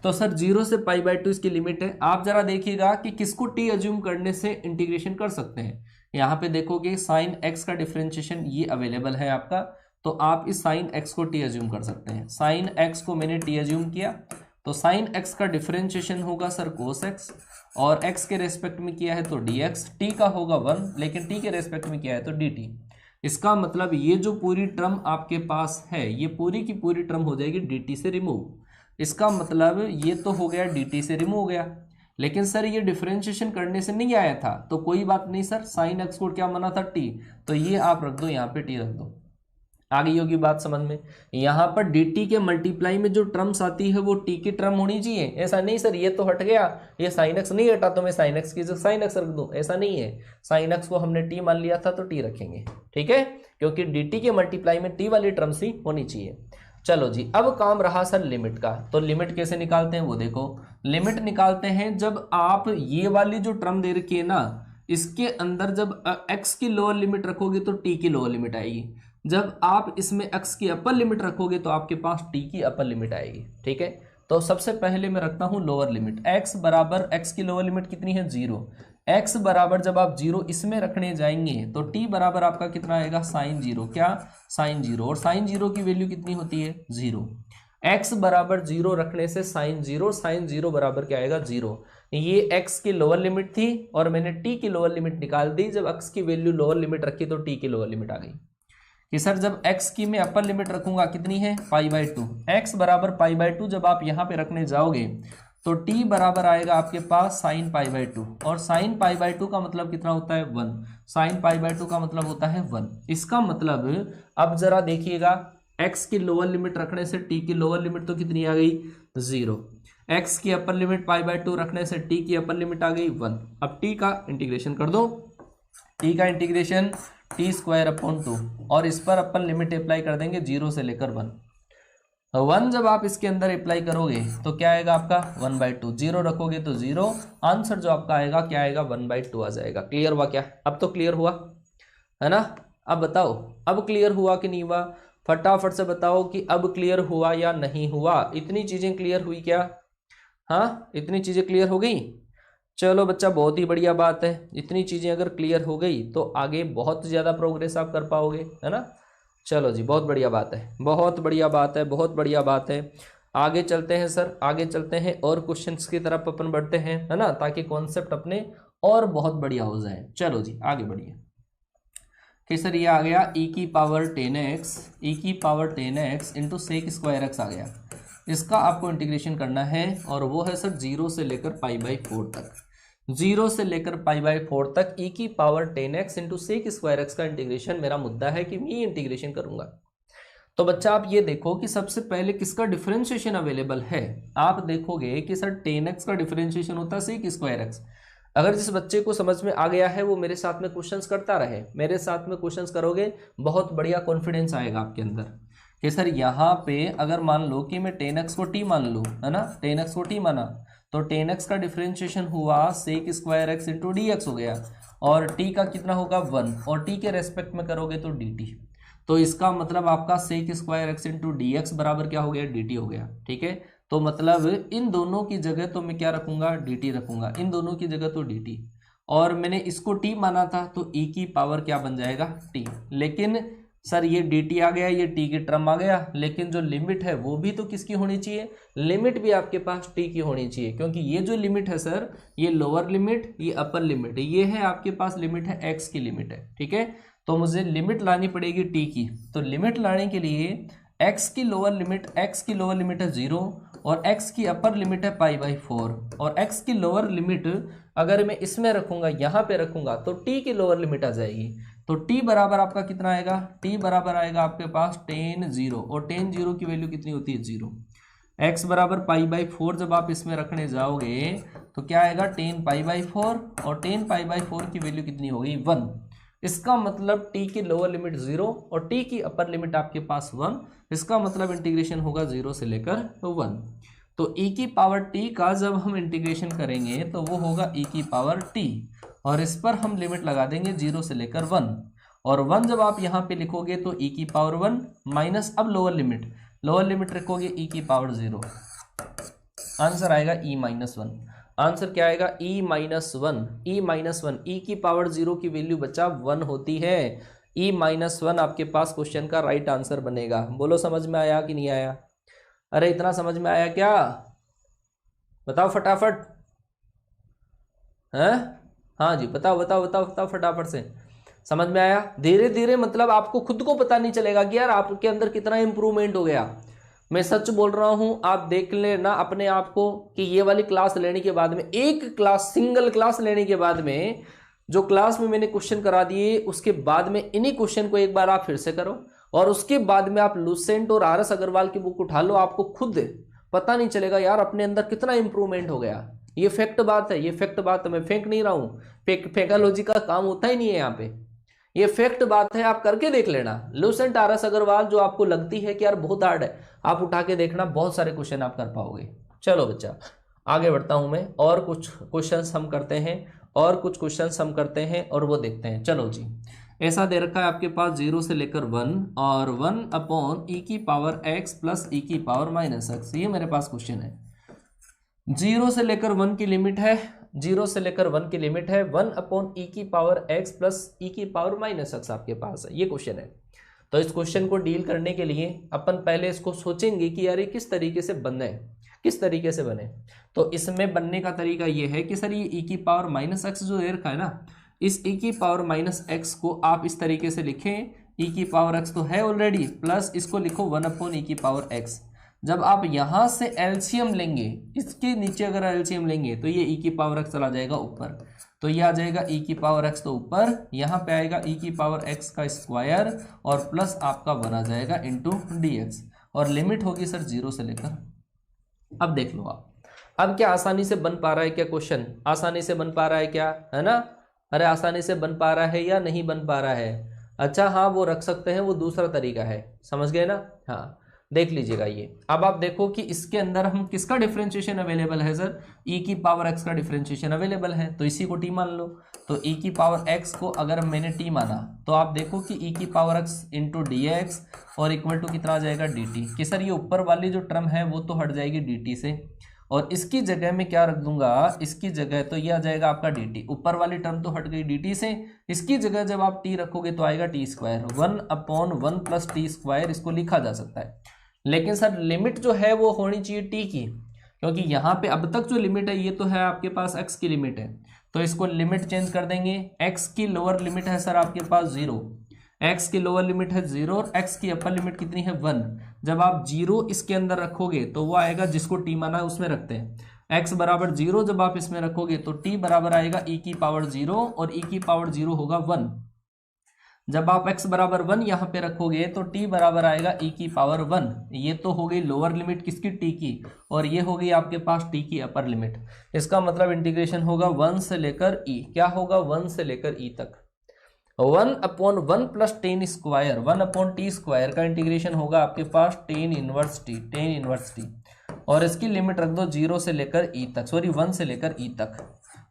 तो सर 0 से π/2 इसकी लिमिट है। आप जरा देखिएगा कि किसको t अज्यूम करने से इंटीग्रेशन कर सकते हैं। यहाँ पे देखोगे साइन x का डिफरेंशिएशन ये अवेलेबल है आपका, तो आप इस साइन x को t अज्यूम कर सकते हैं। साइन x को मैंने t अज्यूम किया, तो साइन x का डिफरेंशिएशन होगा सर कोस x, और x के रेस्पेक्ट में किया है तो dx, t का होगा 1, लेकिन t के रेस्पेक्ट में किया है तो dt। इसका मतलब ये जो पूरी टर्म आपके पास है ये पूरी की पूरी टर्म हो जाएगी dt से रिमूव। इसका मतलब ये तो हो गया dt से रिमूव हो गया, लेकिन सर ये डिफरेंशिएशन करने से नहीं आया था, तो कोई बात नहीं सर, साइन x को क्या माना था t, तो ये आप रख दो, यहाँ पे t रख दो। आ गई होगी बात समझ में। यहाँ पर dt के मल्टीप्लाई में जो टर्म्स आती है वो t की टर्म होनी चाहिए। ऐसा नहीं सर ये तो हट गया, ये साइन x नहीं हटा तो मैं साइन x की जगह साइन x रख दूं, ऐसा नहीं है। साइन x को हमने t मान लिया था तो t रखेंगे, ठीक है, क्योंकि dt के मल्टीप्लाई में t वाली टर्म्स ही होनी चाहिए। चलो जी अब काम रहा सर लिमिट का, तो लिमिट कैसे निकालते हैं वो देखो। लिमिट निकालते हैं जब आप ये वाली जो टर्म दे रखी है ना, इसके अंदर जब x की लोअर लिमिट रखोगे तो t की लोअर लिमिट आएगी, जब आप इसमें x की अपर लिमिट रखोगे तो आपके पास t की अपर लिमिट आएगी। ठीक है, तो सबसे पहले मैं रखता हूं लोअर लिमिट, x बराबर x की लोअर लिमिट कितनी है 0, x बराबर जब आप 0 इसमें रखने जाएंगे तो t बराबर आपका कितना आएगा साइन 0, क्या साइन 0, और साइन 0 की वैल्यू कितनी होती है 0। x बराबर 0 रखने से साइन 0, साइन 0 बराबर क्या आएगा 0। ये x की लोअर लिमिट थी और मैंने t की लोअर लिमिट निकाल दी, जब x की वैल्यू लोअर लिमिट रखी तो t की लोअर लिमिट आ गई। कि सर जब x की मैं अपर लिमिट रखूंगा कितनी है π/2, x बराबर π/2 जब आप यहाँ पे रखने जाओगे तो t बराबर आएगा आपके पास साइन π/2, और साइन π/2 का मतलब कितना होता है 1, साइन π/2 का मतलब होता है 1। इसका मतलब अब जरा देखिएगा x की लोअर लिमिट रखने से t की लोअर लिमिट तो कितनी आ गई 0, x की अपर लिमिट π/2 रखने से t की अपर लिमिट आ गई 1। अब t का इंटीग्रेशन कर दो, t का इंटीग्रेशन t²/2, और इस पर अपन लिमिट अप्लाई कर देंगे 0 से लेकर 1। 1 जब आप इसके अंदर अप्लाई करोगे तो क्या आएगा आपका 1/2, 0 रखोगे तो 0, आंसर जो आपका आएगा क्या आएगा 1/2 आ जाएगा। क्लियर हुआ क्या? अब तो क्लियर हुआ है ना। अब बताओ अब क्लियर हुआ कि नहीं हुआ, फटाफट से बताओ कि अब क्लियर हुआ या नहीं हुआ। इतनी चीजें क्लियर हुई क्या? हाँ इतनी चीजें क्लियर हो गई। चलो बच्चा बहुत ही बढ़िया बात है, इतनी चीजें अगर क्लियर हो गई तो आगे बहुत ज़्यादा प्रोग्रेस आप कर पाओगे, है ना। चलो जी बहुत बढ़िया बात है, बहुत बढ़िया बात है, बहुत बढ़िया बात है। आगे चलते हैं सर, आगे चलते हैं और क्वेश्चंस की तरफ अपन बढ़ते हैं, है ना, ताकि कॉन्सेप्ट अपने और बहुत बढ़िया हो जाए। चलो जी आगे बढ़िए कि सर ये आ गया e की power 10x into sec square x आ गया। इसका आपको इंटीग्रेशन करना है और वो है सर 0 से लेकर π/4 तक, 0 से लेकर π/4 तक e की power 10x into sec square x का इंटीग्रेशन मेरा मुद्दा है कि मैं ये इंटीग्रेशन करूंगा। तो बच्चा आप ये देखो कि सबसे पहले किसका डिफरेंशिएशन अवेलेबल है। आप देखोगे कि सर 10x का डिफरेंशिएशन होता है सेक स्क्वायर एक्स। अगर जिस बच्चे को समझ में आ गया है वो मेरे साथ में क्वेश्चंस करता रहे, मेरे साथ में क्वेश्चंस करोगे बहुत बढ़िया कॉन्फिडेंस आएगा आपके अंदर कि सर यहाँ पे अगर मान लो कि मैं 10x को t मान लूँ, है ना, 10x को t माना तो 10x का डिफरेंशिएशन हुआ sec square x into d x हो गया और t का कितना होगा 1 और t के रेस्पेक्ट में करोगे तो dt। तो इसका मतलब आपका sec square x into d x बराबर क्या हो गया dt हो गया। ठीक है, तो मतलब इन दोनों की जगह तो मैं क्या रखूंगा dt रखूंगा, इन दोनों की जगह तो dt, और मैंने इसको t माना था तो e की पावर क्या बन जाएगा t। लेकिन सर ये dt आ गया, ये t की टर्म आ गया, लेकिन जो लिमिट है वो भी तो किसकी होनी चाहिए, लिमिट भी आपके पास t की होनी चाहिए, क्योंकि ये जो लिमिट है सर ये लोअर लिमिट ये अपर लिमिट है, ये है आपके पास लिमिट है x की लिमिट है। ठीक है, तो मुझे लिमिट लानी पड़ेगी t की। तो लिमिट लाने के लिए x की लोअर लिमिट है 0 और x की अपर लिमिट है π/4 और x की लोअर लिमिट अगर मैं इसमें रखूंगा यहाँ पे रखूंगा तो t की लोअर लिमिट आ जाएगी। तो t बराबर आपका कितना आएगा, t बराबर आएगा आपके पास 10 0 और 10 0 की वैल्यू कितनी होती है 0। x बराबर π/4 जब आप इसमें रखने जाओगे तो क्या आएगा 10 π/4 और 10 π/4 की वैल्यू कितनी होगी 1। इसका मतलब t की लोअर लिमिट 0 और t की अपर लिमिट आपके पास 1। इसका मतलब इंटीग्रेशन होगा 0 से लेकर 1। तो e की पावर t का जब हम इंटीग्रेशन करेंगे तो वो होगा e की पावर t और इस पर हम लिमिट लगा देंगे 0 से लेकर 1 और 1 जब आप यहाँ पे लिखोगे तो e की पावर 1 माइनस अब लोअर लिमिट रखोगे e की पावर 0। आंसर आएगा e-1। आंसर क्या आएगा e-1 e की पावर 0 की वैल्यू बच्चा 1 होती है। e-1 आपके पास क्वेश्चन का राइट आंसर बनेगा। बोलो समझ में आया कि नहीं आया? अरे इतना समझ में आया क्या? बताओ फटाफट। हैं? हाँ जी बताओ फटाफट से। समझ में आया? धीरे धीरे मतलब आपको खुद को पता नहीं चलेगा कि यार आपके अंदर कितना इंप्रूवमेंट हो गया। मैं सच बोल रहा हूं, आप देख लेना अपने आप को कि ये वाली क्लास लेने के बाद में, एक क्लास सिंगल क्लास लेने के बाद में, जो क्लास में मैंने क्वेश्चन करा दिए उसके बाद में इन्हीं क्वेश्चन को एक बार आप फिर से करो और उसके बाद में आप लुसेंट और आर एस अग्रवाल की बुक उठा लो। आपको खुद पता नहीं चलेगा यार अपने अंदर कितना इंप्रूवमेंट हो गया। ये फैक्ट बात है, ये फैक्ट बात है, मैं फेंक नहीं रहा हूं। फेंकालॉजी का काम होता ही नहीं है यहाँ पे, ये फैक्ट बात है। आप करके देख लेना लुसेंट आर एस अग्रवाल, जो आपको लगती है कि यार बहुत हार्ड है, आप उठा के देखना, बहुत सारे क्वेश्चन आप कर पाओगे। चलो बच्चा आगे बढ़ता हूं मैं, और कुछ क्वेश्चंस हम करते हैं और वो देखते हैं। चलो जी, ऐसा दे रखा है आपके पास 0 से लेकर 1 और 1 अपॉन e की पावर x प्लस e की पावर माइनस एक्स। ये मेरे पास क्वेश्चन है। 0 से लेकर 1 की लिमिट है, 1 अपॉन e की पावर x प्लस e की पावर माइनस एक्स आपके पास है। ये क्वेश्चन है। तो इस क्वेश्चन को डील करने के लिए अपन पहले इसको सोचेंगे कि यार ये किस तरीके से बने। तो इसमें बनने का तरीका ये है कि सर ये e की पावर माइनस एक्स जो दे रखा है ना, इस e की पावर माइनस एक्स को आप इस तरीके से लिखें, e की पावर x तो है ऑलरेडी, प्लस इसको लिखो 1 अपॉन e की पावर x। जब आप यहां से एलसीएम लेंगे, इसके नीचे अगर एलसीएम लेंगे तो ये e की पावर x चला जाएगा ऊपर, तो ये आ जाएगा e की पावर x तो ऊपर, यहाँ पे आएगा e की पावर x का स्क्वायर और प्लस आपका 1 आ जाएगा इंटू dx और लिमिट होगी सर 0 से लेकर। अब देख लो आप, अब क्या आसानी से बन पा रहा है क्या क्वेश्चन? आसानी से बन पा रहा है क्या, है ना? अरे आसानी से बन पा रहा है या नहीं बन पा रहा है? अच्छा हाँ, वो रख सकते हैं, वो दूसरा तरीका है, समझ गए ना? हाँ देख लीजिएगा ये। अब आप देखो कि इसके अंदर हम किसका डिफरेंशिएशन अवेलेबल है सर, e की पावर x का डिफरेंशिएशन अवेलेबल है, तो इसी को t मान लो। तो e की पावर x को अगर मैंने t माना तो आप देखो कि e की पावर x इंटू dx और इक्वल टू कितना आ जाएगा dt, कि सर ये ऊपर वाली जो टर्म है वो तो हट जाएगी dt से और इसकी जगह में क्या रख दूंगा, इसकी जगह तो ये आ जाएगा आपका dt, ऊपर वाली टर्म तो हट गई dt से, इसकी जगह जब आप t रखोगे तो आएगा t square, 1 upon 1 plus T square, इसको लिखा जा सकता है। लेकिन सर लिमिट जो है वो होनी चाहिए टी की, क्योंकि यहाँ पे अब तक जो लिमिट है ये तो है आपके पास x की लिमिट है, तो इसको लिमिट चेंज कर देंगे। x की लोअर लिमिट है सर आपके पास 0, x की लोअर लिमिट है 0 और x की अपर लिमिट कितनी है 1। जब आप 0 इसके अंदर रखोगे तो वो आएगा, जिसको t माना है उसमें रखते हैं, x बराबर 0 जब आप इसमें रखोगे तो t बराबर आएगा e की पावर 0 और e की पावर 0 होगा 1। जब आप x बराबर 1 यहाँ पे रखोगे तो t बराबर आएगा e की पावर 1। ये तो हो गई लोअर लिमिट किसकी, t की, और ये हो गई आपके पास t की अपर लिमिट। इसका मतलब इंटीग्रेशन होगा 1 से लेकर e, क्या होगा 1 से लेकर e तक, 1/1 plus ten square 1/t square का इंटीग्रेशन होगा आपके पास टेन इनवर्स टी, और इसकी लिमिट रख दो 0 से लेकर e तक, सॉरी 1 से लेकर e तक,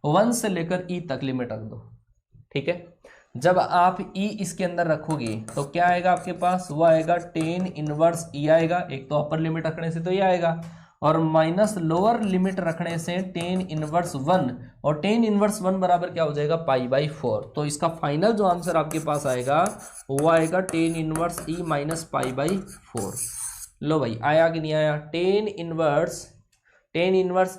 1 से लेकर e तक लिमिट रख दो। ठीक है, जब आप e इसके अंदर रखोगे तो क्या आएगा आपके पास, वो आएगा टेन इनवर्स e आएगा, एक तो अपर लिमिट रखने से तो ये आएगा, और माइनस लोअर लिमिट रखने से टेन इनवर्स 1, और टेन इनवर्स 1 बराबर क्या हो जाएगा π/4। तो इसका फाइनल जो आंसर आपके पास आएगा वो आएगा टेन इनवर्स e माइनस π/4। लो भाई, आया कि नहीं आया, टेन इनवर्स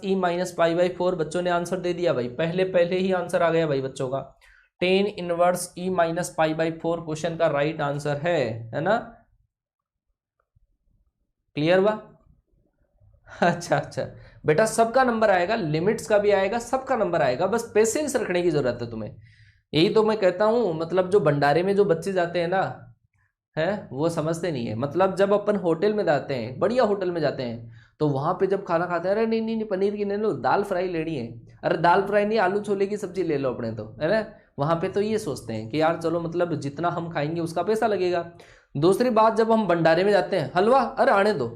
e माइनस π/4। बच्चों ने आंसर दे दिया भाई, पहले ही आंसर आ गया भाई बच्चों का, tan inverse e minus π/4 question का राइट आंसर है ना, क्लियर हुआ। अच्छा बेटा, सबका नंबर आएगा, लिमिट्स का भी आएगा, सबका नंबर आएगा, बस पेशेंस रखने की जरूरत है तुम्हें। यही तो मैं कहता हूं, मतलब जो भंडारे में जो बच्चे जाते हैं ना, है वो समझते नहीं है। मतलब जब अपन होटल में जाते हैं, बढ़िया होटल में जाते हैं, तो वहां पे जब खाना खाते हैं, अरे नहीं पनीर की नहीं लो, दाल फ्राई लेनी है, अरे दाल फ्राई नहीं आलू छोले की सब्जी ले लो अपने, तो है ना, वहां पे तो ये सोचते हैं कि यार चलो मतलब जितना हम खाएंगे उसका पैसा लगेगा। दूसरी बात, जब हम भंडारे में जाते हैं, हलवा अरे आने दो,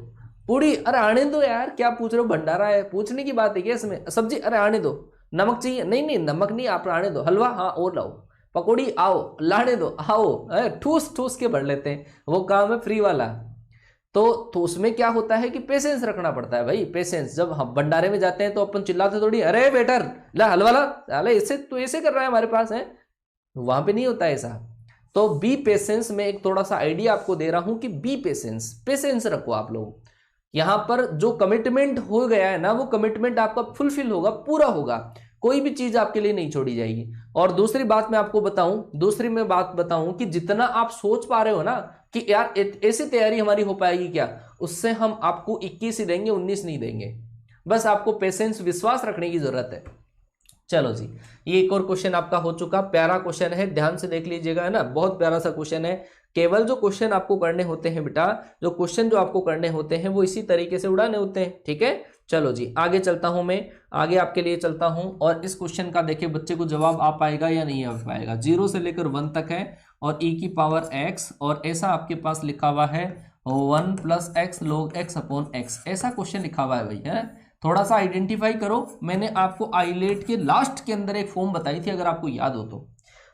पूड़ी अरे आने दो यार, क्या पूछ रहे हो, भंडारा है, पूछने की बात है क्या इसमें, सब्जी अरे आने दो, नमक चाहिए नहीं नमक नहीं, आप आने दो, हलवा हाँ और लाओ, पकौड़ी आओ, लाने दो आओ, ठूस के भर लेते हैं, वो काम है फ्री वाला। तो उसमें क्या होता है कि पेशेंस रखना पड़ता है भाई, पेशेंस। जब हम भंडारे में जाते हैं तो अपन चिल्लाते थोड़ी, अरे वेटर ला हलवा ला, अरे ऐसे तो ऐसे कर रहा है हमारे पास है, वहां पे नहीं होता ऐसा। तो बी पेशेंस में एक थोड़ा सा आइडिया आपको दे रहा हूं कि बी पेशेंस रखो आप लोग। यहां पर जो कमिटमेंट हो गया है ना, वो कमिटमेंट आपका फुलफिल होगा, पूरा होगा, कोई भी चीज आपके लिए नहीं छोड़ी जाएगी। और दूसरी बात मैं आपको बताऊं कि जितना आप सोच पा रहे हो ना कि यार ऐसी तैयारी हमारी हो पाएगी क्या, उससे हम आपको 21 ही देंगे, 19 नहीं देंगे। बस आपको पेशेंस, विश्वास रखने की जरूरत है। चलो जी, ये एक और क्वेश्चन आपका हो चुका, प्यारा क्वेश्चन है, ध्यान से देख लीजिएगा, है ना, बहुत प्यारा सा क्वेश्चन है। केवल जो क्वेश्चन आपको करने होते हैं बेटा, जो क्वेश्चन जो आपको करने होते हैं वो इसी तरीके से उड़ाने होते हैं। ठीक है, चलो जी आगे चलता हूं, मैं आगे आपके लिए चलता हूं, और इस क्वेश्चन का देखिए बच्चे को जवाब आ पाएगा या नहीं आ पाएगा। 0 से लेकर 1 तक है और e की पावर x, और ऐसा आपके पास लिखा हुआ है 1 plus x log x upon x, ऐसा क्वेश्चन लिखा हुआ है भाई, है। थोड़ा सा आइडेंटिफाई करो। मैंने आपको आईलेट के लास्ट के अंदर एक फॉर्म बताई थी, अगर आपको याद हो तो,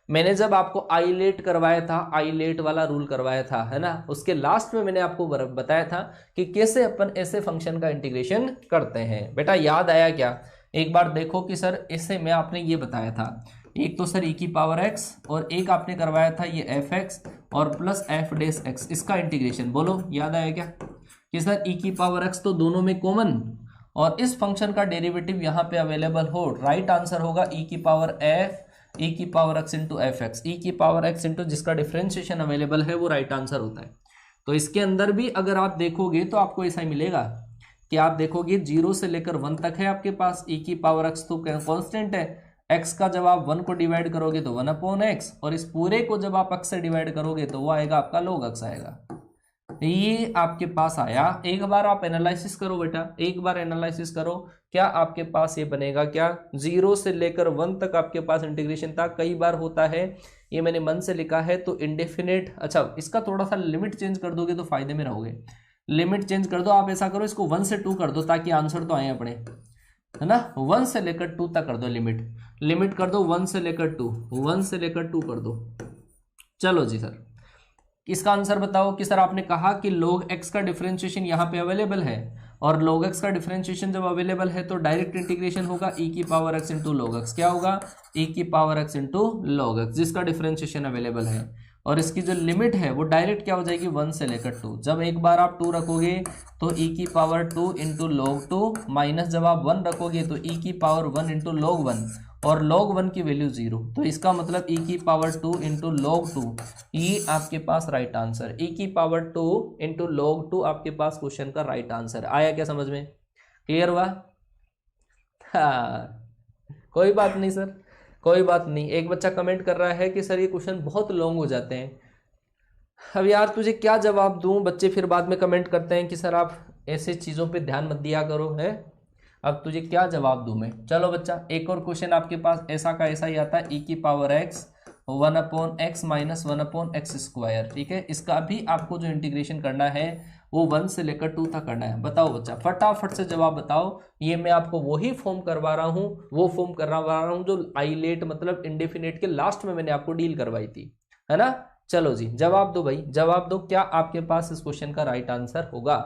मैंने जब आपको आईलेट करवाया था, आईलेट वाला रूल करवाया था, है ना, उसके लास्ट में मैंने आपको बताया था कि कैसे अपन ऐसे फंक्शन का इंटीग्रेशन करते हैं। बेटा याद आया क्या? एक बार देखो कि सर ऐसे में आपने ये बताया था, एक तो सर e की पावर x और एक आपने करवाया था ये fx और प्लस f डेस x, इसका इंटीग्रेशन बोलो याद आया क्या कि सर e की पावर x तो दोनों में कॉमन, और इस फंक्शन का डेरिवेटिव यहाँ पे अवेलेबल हो, राइट आंसर होगा e की power x into f x, e की पावर x इंटू जिसका डिफ्रेंशिएशन अवेलेबल है वो राइट आंसर होता है। तो इसके अंदर भी अगर आप देखोगे तो आपको ऐसा ही मिलेगा कि आप देखोगे 0 से लेकर 1 तक है आपके पास, e की पावर x तो कांस्टेंट है, x का जब आप 1 को डिवाइड करोगे तो 1 अपॉन x, और इस पूरे को जब आप x से डिवाइड करोगे तो वो आएगा आपका log x आएगा। ये आपके पास आया। एक बार आप एनालिसिस करो बेटा, एक बार एनालिसिस करो, क्या आपके पास ये बनेगा क्या? 0 से लेकर 1 तक आपके पास इंटीग्रेशन था, कई बार होता है, ये मैंने मन से लिखा है तो इंडेफिनेट। अच्छा, इसका थोड़ा सा लिमिट चेंज कर दोगे तो फायदे में रहोगे, लिमिट चेंज कर दो, आप ऐसा करो इसको 1 से 2 कर दो ताकि आंसर तो आए अपने, है ना, 1 से लेकर 2 तक कर दो, लिमिट कर दो 1 से लेकर 2 कर दो। चलो जी सर, इसका आंसर बताओ कि सर आपने कहा कि log x का डिफरेंशिएशन यहाँ पे अवेलेबल है, और log x का डिफरेंशिएशन जब अवेलेबल है तो डायरेक्ट इंटीग्रेशन होगा e की power x into log x, क्या होगा e की power x into log x, जिसका डिफरेंशिएशन अवेलेबल है। और इसकी जो लिमिट है वो डायरेक्ट क्या हो जाएगी 1 से लेकर 2। जब एक बार आप 2 रखोगे तो e की पावर 2 इंटू log 2 माइनस जब आप 1 रखोगे तो e की पावर 1 इंटू log 1 और log 1 की वैल्यू 0। तो इसका मतलब e की पावर 2 इंटू log 2, ये आपके पास राइट आंसर। e की पावर 2 इंटू log 2 आपके पास क्वेश्चन का राइट आंसर। आया क्या समझ में? क्लियर हुआ? हाँ, कोई बात नहीं सर, कोई बात नहीं। एक बच्चा कमेंट कर रहा है कि सर ये क्वेश्चन बहुत लॉन्ग हो जाते हैं। अब यार तुझे क्या जवाब दूं? बच्चे फिर बाद में कमेंट करते हैं कि सर आप ऐसे चीज़ों पे ध्यान मत दिया करो, है। अब तुझे क्या जवाब दूं मैं? चलो बच्चा, एक और क्वेश्चन आपके पास ऐसा का ऐसा ही आता है, e की power x 1/x minus 1/x square. ठीक है, इसका भी आपको जो इंटीग्रेशन करना है वो 1 से लेकर 2 तक करना है। बताओ बच्चा, फटाफट से जवाब बताओ। ये मैं आपको वही फॉर्म करवा रहा हूँ, वो फॉर्म करवा रहा हूँ जो आईलेट मतलब इंडेफिनेट के लास्ट में मैंने आपको डील करवाई थी, है ना। चलो जी, जवाब दो भाई, जवाब दो। क्या आपके पास इस क्वेश्चन का राइट आंसर होगा?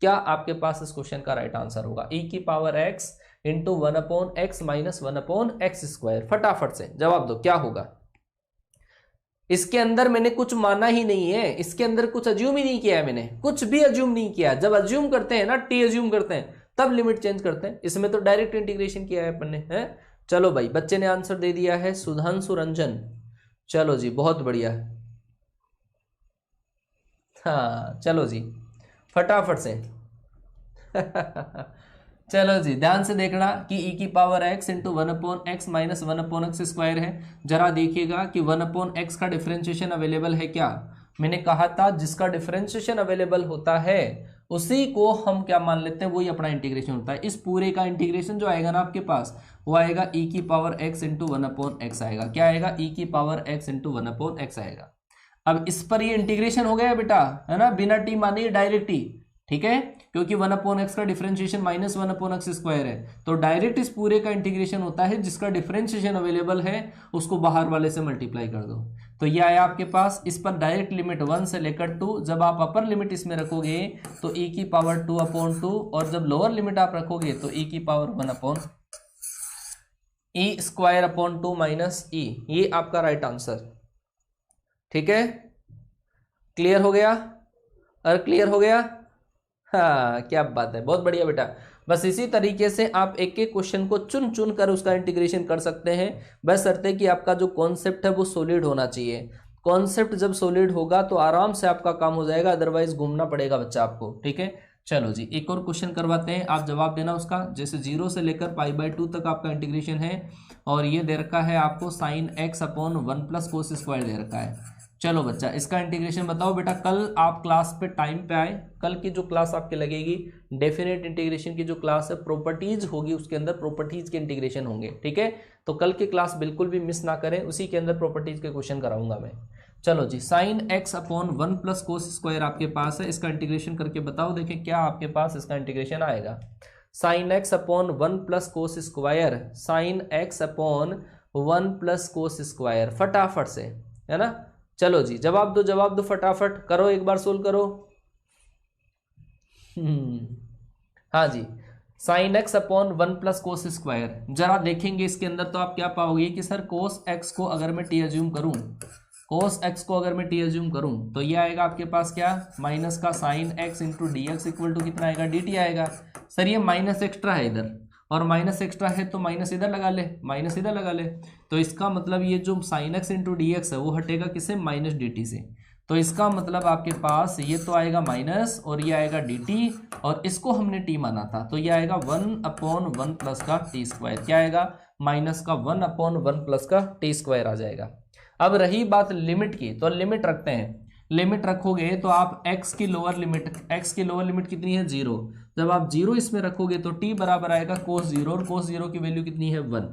क्या आपके पास इस क्वेश्चन का राइट आंसर होगा? e की power x into 1/x minus 1/x square. फटाफट से जवाब दो, क्या होगा? इसके अंदर मैंने कुछ माना ही नहीं है, इसके अंदर कुछ अज्यूम ही नहीं किया है, मैंने कुछ भी अज्यूम नहीं किया। जब अज्यूम करते हैं ना, टी अज्यूम करते हैं, तब लिमिट चेंज करते हैं। इसमें तो डायरेक्ट इंटीग्रेशन किया है अपन ने, है। चलो भाई, बच्चे ने आंसर दे दिया है, सुधांशु रंजन। चलो जी, बहुत बढ़िया। हाँ चलो जी, फटाफट से चलो जी, ध्यान से देखना कि e की power x into 1/x minus 1/x square है। जरा देखिएगा कि 1/x का डिफरेंशिएशन अवेलेबल है क्या। मैंने कहा था जिसका डिफरेंशिएशन अवेलेबल होता है उसी को हम क्या मान लेते हैं, वही अपना इंटीग्रेशन होता है। इस पूरे का इंटीग्रेशन जो आएगा ना आपके पास, वो आएगा e की पावर x इंटू 1/x आएगा। क्या आएगा? e की पावर x इंटू 1/x आएगा। अब इस पर ये इंटीग्रेशन हो गया बेटा, है ना, बिना टी माने डायरेक्ट ही। ठीक है, क्योंकि 1/x का डिफरेंशिएशन माइनस 1/x स्क्वायर है, तो डायरेक्ट इस पूरे का इंटीग्रेशन होता है। जिसका डिफरेंशिएशन अवेलेबल है उसको बाहर वाले से मल्टीप्लाई कर दो, तो ये आया आपके पास। इस पर डायरेक्ट लिमिट 1 से लेकर 2। जब आप अपर लिमिट इसमें रखोगे तो e की पावर 2/2, और जब लोअर लिमिट आप रखोगे तो e की power 1/e square upon 2 minus e। ये आपका राइट आंसर। ठीक है, क्लियर हो गया? और क्लियर हो गया? हाँ, क्या बात है, बहुत बढ़िया बेटा। बस इसी तरीके से आप एक एक क्वेश्चन को चुन चुन कर उसका इंटीग्रेशन कर सकते हैं, बशर्ते कि आपका जो कॉन्सेप्ट है वो सॉलिड होना चाहिए। कॉन्सेप्ट जब सॉलिड होगा तो आराम से आपका काम हो जाएगा, अदरवाइज घूमना पड़ेगा बच्चा आपको। ठीक है, चलो जी, एक और क्वेश्चन करवाते हैं, आप जवाब देना उसका। जैसे 0 से लेकर π/2 तक आपका इंटीग्रेशन है, और ये दे रखा है आपको sin x upon 1 plus cos square दे रखा है। चलो बच्चा, इसका इंटीग्रेशन बताओ बेटा। कल आप क्लास पे टाइम पे आए, कल की जो क्लास आपके लगेगी डेफिनेट इंटीग्रेशन की जो क्लास है, प्रॉपर्टीज होगी, उसके अंदर प्रॉपर्टीज के इंटीग्रेशन होंगे। ठीक है, तो कल की क्लास बिल्कुल भी मिस ना करें, उसी के अंदर प्रॉपर्टीज के क्वेश्चन कराऊंगा मैं। चलो जी, sin x upon 1 plus cos square आपके पास है, इसका इंटीग्रेशन करके बताओ। देखें क्या आपके पास इसका इंटीग्रेशन आएगा। sin x upon 1 plus cos square, sin x upon 1 plus cos square, फटाफट से, है ना। चलो जी, जवाब दो, जवाब दो, फटाफट करो, एक बार सोल्व करो। हाँ जी, sin x upon 1 plus cos square. जरा देखेंगे इसके अंदर तो आप क्या पाओगे कि सर cos x को अगर मैं टी अज्यूम करूं, cos x को अगर मैं टी अज्यूम करूं तो ये आएगा आपके पास क्या, माइनस का sin x into d x equal to कितना आएगा, dt आएगा। सर ये माइनस एक्स्ट्रा है इधर, और माइनस एक्स्ट्रा है तो माइनस इधर लगा ले, माइनस इधर लगा ले। तो इसका मतलब ये जो sin x into d x है वो हटेगा किससे, माइनस dt से। तो इसका मतलब आपके पास ये तो आएगा माइनस, और ये आएगा dt, और इसको हमने t माना था, तो ये आएगा 1/1 प्लस का टी स्क्वायर। क्या आएगा, माइनस का 1/1 प्लस का टी स्क्वायर आ जाएगा। अब रही बात लिमिट की, तो लिमिट रखते हैं। लिमिट रखोगे तो आप x की लोअर लिमिट कितनी है, 0। जब आप 0 इसमें रखोगे तो t बराबर आएगा cos 0, और cos 0 की वैल्यू कितनी है, 1।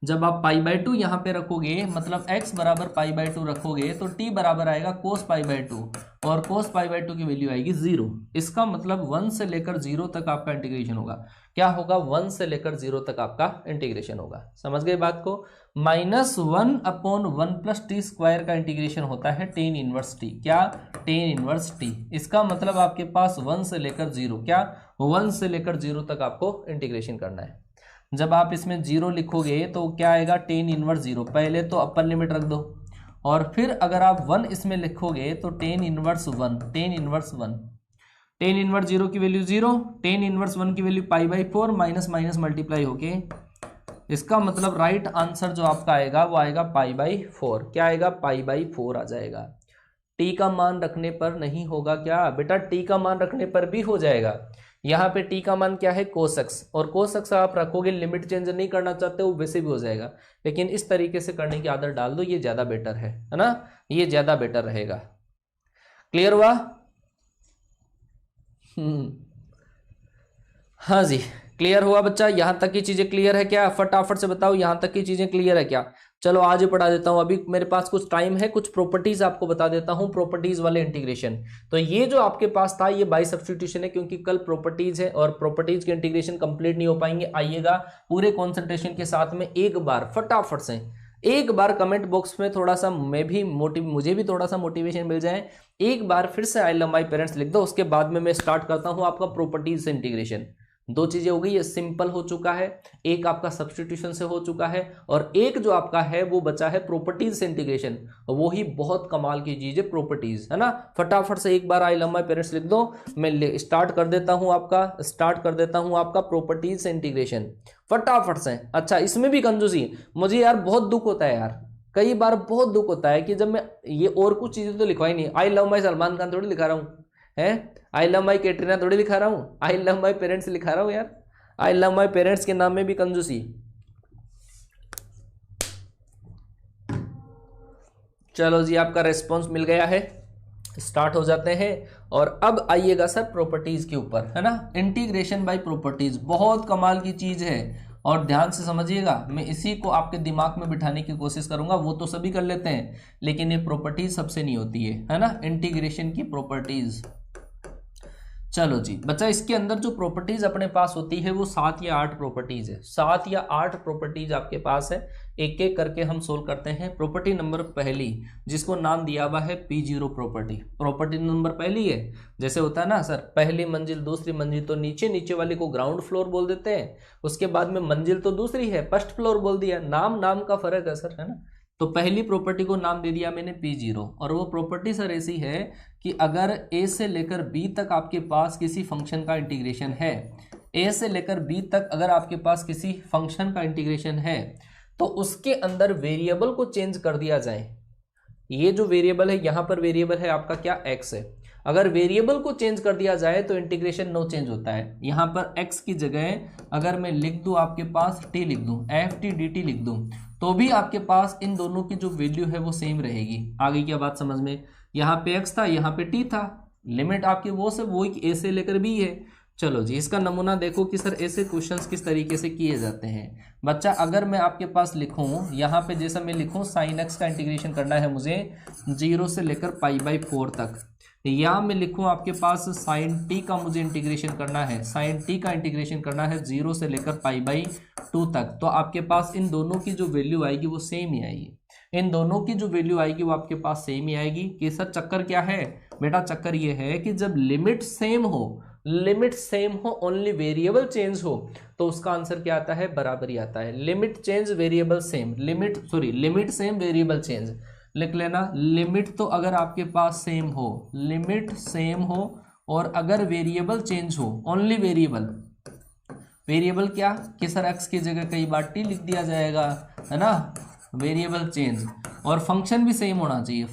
जब आप π/2 यहाँ पे रखोगे, मतलब x बराबर π/2 रखोगे, तो t बराबर आएगा cos π/2, और cos π/2 की वैल्यू आएगी 0। इसका मतलब 1 से लेकर 0 तक आपका इंटीग्रेशन होगा। क्या होगा, 1 से लेकर 0 तक आपका इंटीग्रेशन होगा। समझ गए बात को। -1/1 प्लस टी स्क्वायर का इंटीग्रेशन होता है tan इनवर्स t। क्या, tan इनवर्स t। इसका मतलब आपके पास 1 से लेकर 0, क्या, 1 से लेकर 0 तक आपको इंटीग्रेशन करना है। जब आप इसमें 0 लिखोगे तो क्या आएगा, tan इनवर्स 0। पहले तो अपर लिमिट रख दो, और फिर अगर आप 1 इसमें लिखोगे तो tan inverse 1, tan inverse 1, tan inverse 0 की वैल्यू 0, टेन इनवर्स 1 की वैल्यू π/4, माइनस माइनस मल्टीप्लाई होके इसका मतलब राइट आंसर जो आपका आएगा वो आएगा π/4। क्या आएगा? π/4 आ जाएगा। टी का मान रखने पर नहीं होगा क्या बेटा? टी का मान रखने पर भी हो जाएगा। यहाँ पे टी का मान क्या है? cos x, और cos x आप रखोगे, लिमिट चेंज नहीं करना चाहते हो वैसे भी हो जाएगा, लेकिन इस तरीके से करने की आदत डाल दो, ये ज्यादा बेटर है ना, ये ज्यादा बेटर रहेगा। क्लियर हुआ? हाँ जी, क्लियर हुआ बच्चा? यहां तक की चीजें क्लियर है क्या? फटाफट से बताओ, यहां तक की चीजें क्लियर है क्या? चलो आज पढ़ा देता हूं, अभी मेरे पास कुछ टाइम है, कुछ प्रॉपर्टीज आपको बता देता हूं, प्रॉपर्टीज वाले इंटीग्रेशन। तो ये जो आपके पास था ये बाय सब्स्टिट्यूशन है, क्योंकि कल प्रॉपर्टीज है और प्रॉपर्टीज के इंटीग्रेशन कंप्लीट नहीं हो पाएंगे। आइएगा पूरे कॉन्सेंट्रेशन के साथ में एक बार फटाफट से, एक बार कमेंट बॉक्स में थोड़ा सा मुझे भी थोड़ा सा मोटिवेशन मिल जाए, एक बार फिर से आई लव माय पेरेंट्स लिख दो। उसके बाद में मैं स्टार्ट करता हूं आपका प्रॉपर्टीज से इंटीग्रेशन। दो चीजें हो गई, ये सिंपल हो चुका है, एक आपका सब्स्टिट्यूशन से हो चुका है, और एक जो आपका है वो बचा है प्रॉपर्टीज से इंटीग्रेशन। वो ही बहुत कमाल की चीज है प्रॉपर्टीज, है ना। फटाफट से एक बार आई लव माय पेरेंट्स लिख दो। मैं स्टार्ट कर देता हूं आपका प्रॉपर्टीज से इंटीग्रेशन फटाफट से। अच्छा, इसमें भी कंजूसी, मुझे यार बहुत दुख होता है यार, कई बार बहुत दुख होता है कि जब मैं ये और कुछ चीजें तो लिखवाई नहीं, I love my Salman Khan थोड़ी लिखा रहा हूं, है आई लव माई कैटरीना थोड़ी लिखा रहा हूं, आई लव माई पेरेंट्स लिखा रहा हूं यार। आई लव माई पेरेंट्स के नाम में भी कंजूसी। चलो जी, आपका रेस्पॉन्स मिल गया है, स्टार्ट हो जाते हैं। और अब आइएगा सर प्रॉपर्टीज के ऊपर, है ना। इंटीग्रेशन बाय प्रॉपर्टीज बहुत कमाल की चीज है, और ध्यान से समझिएगा, मैं इसी को आपके दिमाग में बिठाने की कोशिश करूंगा। वो तो सभी कर लेते हैं, लेकिन ये प्रॉपर्टीज सबसे नहीं होती है ना, इंटीग्रेशन की प्रॉपर्टीज। चलो जी बच्चा, इसके अंदर जो प्रॉपर्टीज अपने पास होती है वो 7 या 8 प्रॉपर्टीज है, 7 या 8 प्रॉपर्टीज आपके पास है। एक एक करके हम सोल्व करते हैं। प्रॉपर्टी नंबर पहली, जिसको नाम दिया हुआ है P0 प्रॉपर्टी। प्रॉपर्टी नंबर पहली है, जैसे होता है ना सर, पहली मंजिल दूसरी मंजिल, तो नीचे वाले को ग्राउंड फ्लोर बोल देते हैं, उसके बाद में मंजिल तो दूसरी है, फर्स्ट फ्लोर बोल दिया। नाम का फर्क है सर, है ना। तो पहली प्रॉपर्टी को नाम दे दिया मैंने P0, और वो प्रॉपर्टी सर ऐसी है कि अगर a से लेकर b तक आपके पास किसी फंक्शन का इंटीग्रेशन है, a से लेकर b तक अगर आपके पास किसी फंक्शन का इंटीग्रेशन है, तो उसके अंदर वेरिएबल को चेंज कर दिया जाए। ये जो वेरिएबल है, यहाँ पर वेरिएबल है आपका क्या, x है। अगर वेरिएबल को चेंज कर दिया जाए तो इंटीग्रेशन नो चेंज होता है। यहाँ पर x की जगह अगर मैं लिख दूं आपके पास t लिख दूं, ft dt लिख दूं, तो भी आपके पास इन दोनों की जो वैल्यू है वो सेम रहेगी। आगे क्या बात समझ में? यहाँ पे x था, यहाँ पे t था, लिमिट आपकी वो से वो a से लेकर b है। चलो जी, इसका नमूना देखो कि सर ऐसे क्वेश्चंस किस तरीके से किए जाते हैं। बच्चा, अगर मैं आपके पास लिखूं, यहाँ पे जैसा मैं लिखूं sin x का इंटीग्रेशन करना है मुझे 0 से लेकर π/4 तक, या मैं लिखूं आपके पास sin t का मुझे इंटीग्रेशन करना है, sin t का इंटीग्रेशन करना है 0 से लेकर π/2 तक, तो आपके पास इन दोनों की जो वैल्यू आएगी वो सेम ही आएगी। इन दोनों की जो वैल्यू आएगी वो आपके पास सेम ही आएगी। कि सर चक्कर क्या है बेटा? चक्कर ये है कि जब लिमिट सेम हो, ओनली वेरिएबल चेंज हो, तो उसका आंसर क्या आता है? बराबर ही आता है। Limit change variable same, limit same variable change लिख लेना। लिमिट तो अगर आपके पास सेम हो, लिमिट सेम हो, और अगर वेरिएबल चेंज हो, ओनली वेरिएबल क्या कि सर x की जगह कई बार t लिख दिया जाएगा, है ना, वेरिएबल चेंज। और फंक्शन भी सेम होना चाहिए,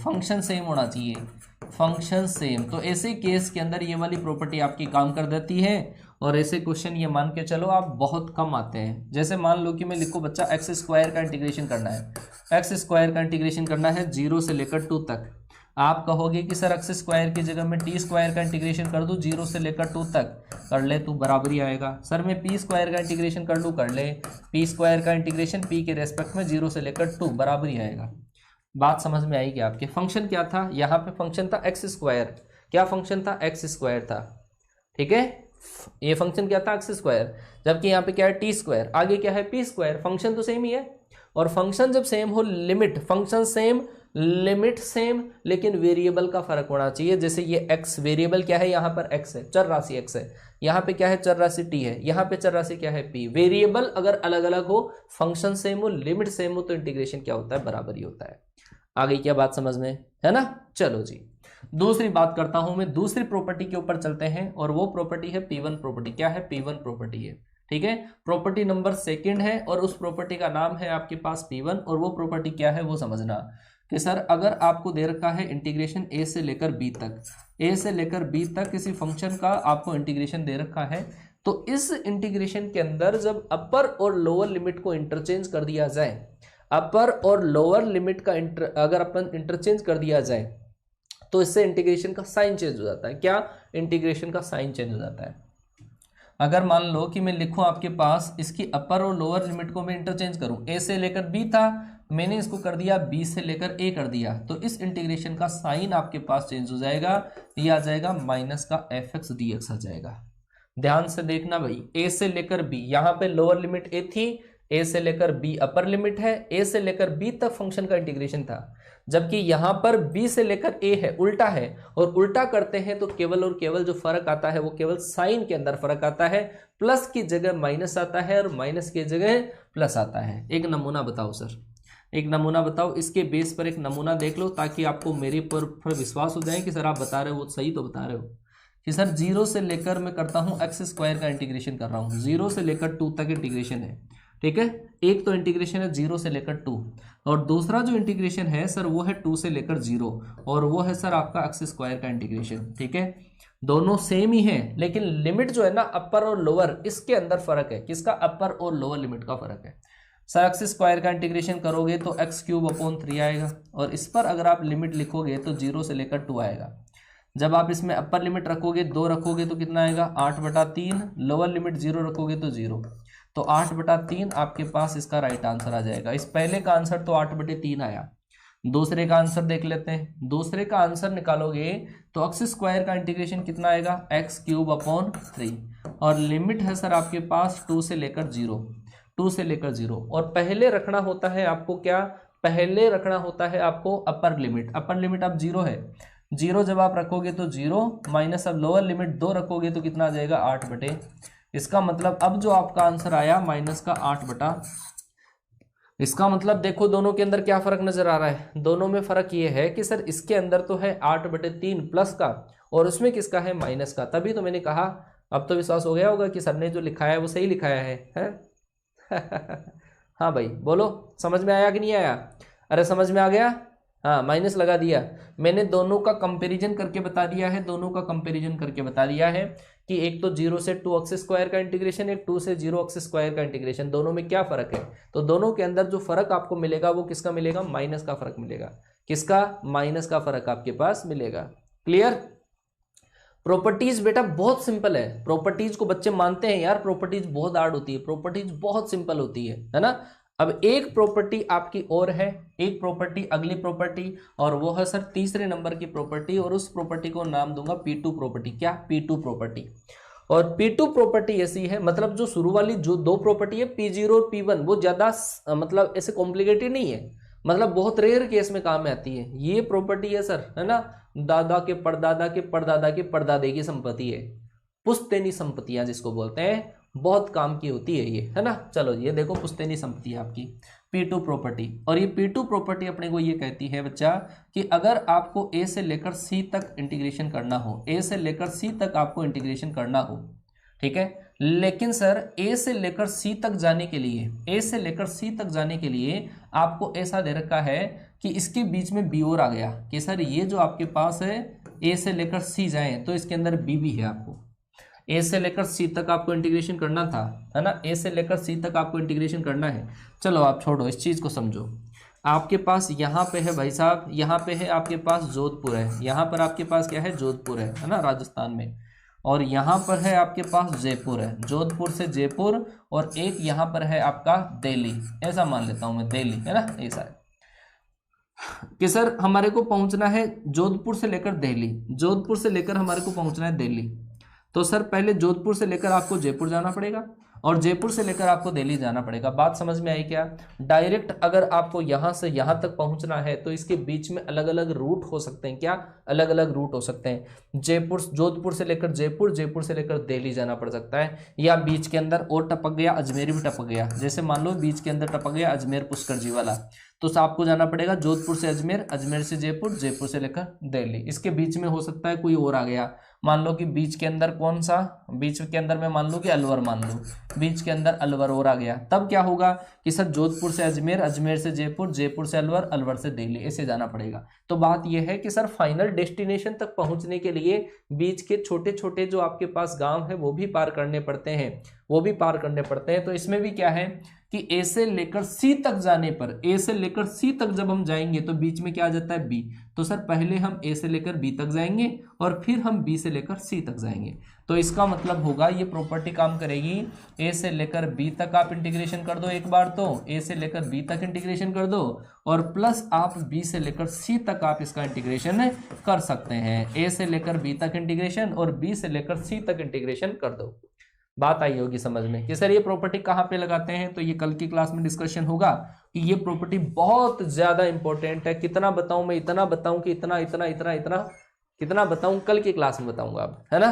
फंक्शन सेम। तो ऐसे केस के अंदर ये वाली प्रॉपर्टी आपकी काम कर देती है, और ऐसे क्वेश्चन ये मान के चलो आप बहुत कम आते हैं। जैसे मान लो कि मैं लिखूं बच्चा x² का इंटीग्रेशन करना है, x² का इंटीग्रेशन करना है 0 से लेकर 2 तक। आप कहोगे कि सर x² की जगह मैं t² का इंटीग्रेशन कर दूं 0 से लेकर 2 तक, कर ले तू, बराबर ही आएगा। सर मैं p² का इंटीग्रेशन कर लूं, कर ले, p² का इंटीग्रेशन p के रेस्पेक्ट में 0 से लेकर 2, बराबर ही आएगा। बात समझ में आएगी आपके? फंक्शन क्या था यहाँ पे? फंक्शन था x²। क्या फंक्शन था? x² था, ठीक है। ये फंक्शन क्या था? x², जबकि यहाँ पे क्या है? t², आगे क्या है? p²। फंक्शन तो सेम ही है, और फंक्शन जब सेम हो, फंक्शन सेम, लिमिट सेम, लेकिन वेरिएबल का फर्क होना चाहिए। जैसे ये x वेरिएबल क्या है? यहाँ पर x है, चर राशि x है, यहाँ पे क्या है? चर राशि t है, यहाँ पे चर राशि क्या है? p। वेरिएबल अगर अलग अलग हो, फंक्शन सेम हो, लिमिट सेम हो, तो इंटीग्रेशन क्या होता है? बराबर ही होता है। आ गई क्या बात समझ में, है ना। चलो जी, दूसरी बात करता हूं मैं, दूसरी प्रॉपर्टी के ऊपर चलते हैं और वो प्रॉपर्टी है P1 प्रॉपर्टी। क्या है? P1 प्रॉपर्टी है, ठीक है। प्रॉपर्टी नंबर सेकंड है और उस प्रॉपर्टी का नाम है आपके पास P1। और वो प्रॉपर्टी क्या है वो समझना कि सर अगर आपको दे रखा है इंटीग्रेशन a से लेकर b तक, a से लेकर b तक किसी फंक्शन का आपको इंटीग्रेशन दे रखा है, तो इस इंटीग्रेशन के अंदर जब अपर और लोअर लिमिट को इंटरचेंज कर दिया जाए, अपर और लोअर लिमिट का अगर अपन इंटरचेंज कर दिया जाए तो इससे इंटीग्रेशन का साइन चेंज हो जाता है। क्या? इंटीग्रेशन का साइन चेंज हो जाता है। अगर मान लो कि मैं लिखूं आपके पास इसकी अपर और लोअर लिमिट को मैं इंटरचेंज करूं, a से लेकर b था, मैंने इसको कर दिया b से लेकर a कर दिया, तो इस इंटीग्रेशन का साइन आपके पास चेंज हो जाएगा, ये आ जाएगा माइनस का fx dx आ जाएगा। ध्यान से देखना भाई, a से लेकर b, यहाँ पे लोअर लिमिट a थी, a से लेकर b अपर लिमिट है, a से लेकर b तक फंक्शन का इंटीग्रेशन था, जबकि यहां पर b से लेकर a है, उल्टा है। और उल्टा करते हैं तो केवल और केवल जो फर्क आता है वो केवल साइन के अंदर फर्क आता है, प्लस की जगह माइनस आता है और माइनस की जगह प्लस आता है। एक नमूना बताओ सर, एक नमूना बताओ, इसके बेस पर एक नमूना देख लो ताकि आपको मेरे पर विश्वास हो जाए कि सर आप बता रहे हो वो सही तो बता रहे हो। कि सर 0 से लेकर मैं करता हूं x² का इंटीग्रेशन कर रहा हूं, 0 से लेकर 2 तक इंटीग्रेशन है, ठीक है। एक तो इंटीग्रेशन है 0 से लेकर 2 और दूसरा जो इंटीग्रेशन है सर वो है 2 से लेकर 0 और वो है सर आपका x² का इंटीग्रेशन, ठीक है। दोनों सेम ही है लेकिन लिमिट जो है ना अपर और लोअर, इसके अंदर फर्क है। किसका? अपर और लोअर लिमिट का फर्क है। सर x² का इंटीग्रेशन करोगे तो x³/3 आएगा और इस पर अगर आप लिमिट लिखोगे तो 0 से लेकर 2 आएगा। जब आप इसमें अपर लिमिट रखोगे 2 रखोगे तो कितना आएगा? 8/3, लोअर लिमिट 0 रखोगे तो 0, तो 8/3 आपके पास इसका राइट आंसर आ जाएगा। इस पहले का आंसर तो 8/3 आया। दूसरे का आंसर देख लेते हैं। दूसरे का आंसर निकालोगे तो x² का इंटीग्रेशन कितना आएगा? x³/3 और लिमिट है सर आपके पास 2 से लेकर 0, 2 से लेकर 0। और पहले रखना होता है आपको क्या? पहले रखना होता है आपको अपर लिमिट। अपर लिमिट अब 0 है, 0 जब आप रखोगे तो 0 माइनस अब लोअर लिमिट 2 रखोगे तो कितना आ जाएगा? 8/। इसका मतलब अब जो आपका आंसर आया माइनस का 8/। इसका मतलब देखो दोनों के अंदर क्या फर्क नजर आ रहा है। दोनों में फर्क ये है कि सर इसके अंदर तो है 8/3 प्लस का और उसमें किसका है? माइनस का। तभी तो मैंने कहा, अब तो विश्वास हो गया होगा कि सर ने जो लिखाया है वो सही लिखाया है? हाँ भाई बोलो, समझ में आया कि नहीं आया? अरे समझ में आ गया? हाँ, माइनस लगा दिया। मैंने दोनों का कंपैरिजन करके बता दिया है, दोनों का कंपैरिजन करके बता दिया है कि एक तो 0 से 2x² का इंटीग्रेशन, एक 2 से 0x² का इंटीग्रेशन, दोनों में क्या फर्क है। तो दोनों के अंदर जो फर्क आपको मिलेगा वो किसका मिलेगा? माइनस का फर्क मिलेगा। किसका? माइनस का फर्क आपके पास मिलेगा। क्लियर? प्रॉपर्टीज बेटा बहुत सिंपल है। प्रॉपर्टीज को बच्चे मानते हैं यार प्रॉपर्टीज बहुत हार्ड होती है, प्रॉपर्टीज बहुत सिंपल होती है ना। अब एक प्रॉपर्टी आपकी और है, एक प्रॉपर्टी अगली प्रॉपर्टी, और वो है सर तीसरे नंबर की प्रॉपर्टी, और उस प्रॉपर्टी को नाम दूंगा P2 प्रॉपर्टी। क्या? P2 property. और P2 प्रॉपर्टी ऐसी है, मतलब जो शुरू वाली जो दो प्रॉपर्टी है P0 और P1 वो ज्यादा मतलब ऐसे कॉम्प्लिकेटेड नहीं है, मतलब बहुत रेयर केस में काम में आती है। ये प्रॉपर्टी है सर, है ना, दादा के परदादा के परदादा के परदादे की संपत्ति है, पुश्तैनी संपत्तियां जिसको बोलते हैं, बहुत काम की होती है ये, है ना। चलो ये देखो पुश्तैनी संपत्ति है आपकी P2 प्रॉपर्टी। और ये P2 प्रॉपर्टी अपने को ये कहती है बच्चा कि अगर आपको A से लेकर C तक इंटीग्रेशन करना हो, A से लेकर C तक आपको इंटीग्रेशन करना हो, ठीक है, लेकिन सर A से लेकर C तक जाने के लिए, A से लेकर C तक जाने के लिए आपको ऐसा दे रखा है कि इसके बीच में B और आ गया कि सर ये जो आपके पास है A से लेकर C जाए तो इसके अंदर B भी है। आपको A से लेकर C तक आपको इंटीग्रेशन करना था, है ना, A से लेकर C तक आपको इंटीग्रेशन करना है। चलो आप छोड़ो, इस चीज़ को समझो। आपके पास यहाँ पे है भाई साहब, यहाँ पे है आपके पास जोधपुर है, यहाँ पर आपके पास क्या है? जोधपुर है ना, राजस्थान में, और यहाँ पर है आपके पास जयपुर है, जोधपुर से जयपुर, और एक यहाँ पर है आपका दिल्ली, ऐसा मान लेता हूँ मैं, दिल्ली, है ना, ऐसा है कि सर हमारे को पहुँचना है जोधपुर से लेकर दिल्ली, जोधपुर से लेकर हमारे को पहुँचना है दिल्ली। तो सर पहले जोधपुर से लेकर आपको जयपुर जाना पड़ेगा और जयपुर से लेकर आपको दिल्ली जाना पड़ेगा। बात समझ में आई क्या? डायरेक्ट अगर आपको यहां से यहां तक पहुंचना है तो इसके बीच में अलग अलग रूट हो सकते हैं। क्या? अलग अलग रूट हो सकते हैं। जोधपुर से लेकर जयपुर, जयपुर से लेकर दिल्ली जाना पड़ सकता है, या बीच के अंदर और टपक गया अजमेर भी टपक गया। जैसे मान लो बीच के अंदर टपक गया अजमेर पुष्कर जी वाला, तो आपको जाना पड़ेगा जोधपुर से अजमेर, अजमेर से जयपुर, जयपुर से लेकर दिल्ली। इसके बीच में हो सकता है कोई और आ गया, मान लो कि बीच के अंदर कौन सा, बीच के अंदर मैं मान लूँ कि अलवर मान लूँ, बीच के अंदर अलवर और आ गया, तब क्या होगा कि सर जोधपुर से अजमेर, अजमेर से जयपुर, जयपुर से अलवर, अलवर से दिल्ली, ऐसे जाना पड़ेगा। तो बात यह है कि सर फाइनल डेस्टिनेशन तक पहुंचने के लिए बीच के छोटे छोटे जो आपके पास गांव है वो भी पार करने पड़ते हैं, वो भी पार करने पड़ते हैं। तो इसमें भी क्या है कि ए से लेकर सी तक जाने पर, ए से लेकर सी तक जब हम जाएंगे तो बीच में क्या आ जाता है बी, तो सर पहले हम ए से लेकर बी तक जाएंगे और फिर हम बी से लेकर सी तक जाएंगे। तो इसका मतलब होगा ये प्रॉपर्टी काम करेगी, ए से लेकर बी तक आप इंटीग्रेशन कर दो एक बार, तो ए से लेकर बी तक इंटीग्रेशन कर दो और प्लस आप बी से लेकर सी तक आप इसका इंटीग्रेशन कर सकते हैं। ए से लेकर बी तक इंटीग्रेशन और बी से लेकर सी तक इंटीग्रेशन कर दो। बात आई होगी समझ में कि सर ये प्रॉपर्टी कहाँ पे लगाते हैं, तो ये कल की क्लास में डिस्कशन होगा कि ये प्रॉपर्टी बहुत ज्यादा इंपॉर्टेंट है। कितना बताऊं मैं, इतना बताऊं कि इतना इतना इतना इतना कितना बताऊं, कल की क्लास में बताऊंगा अब, है ना।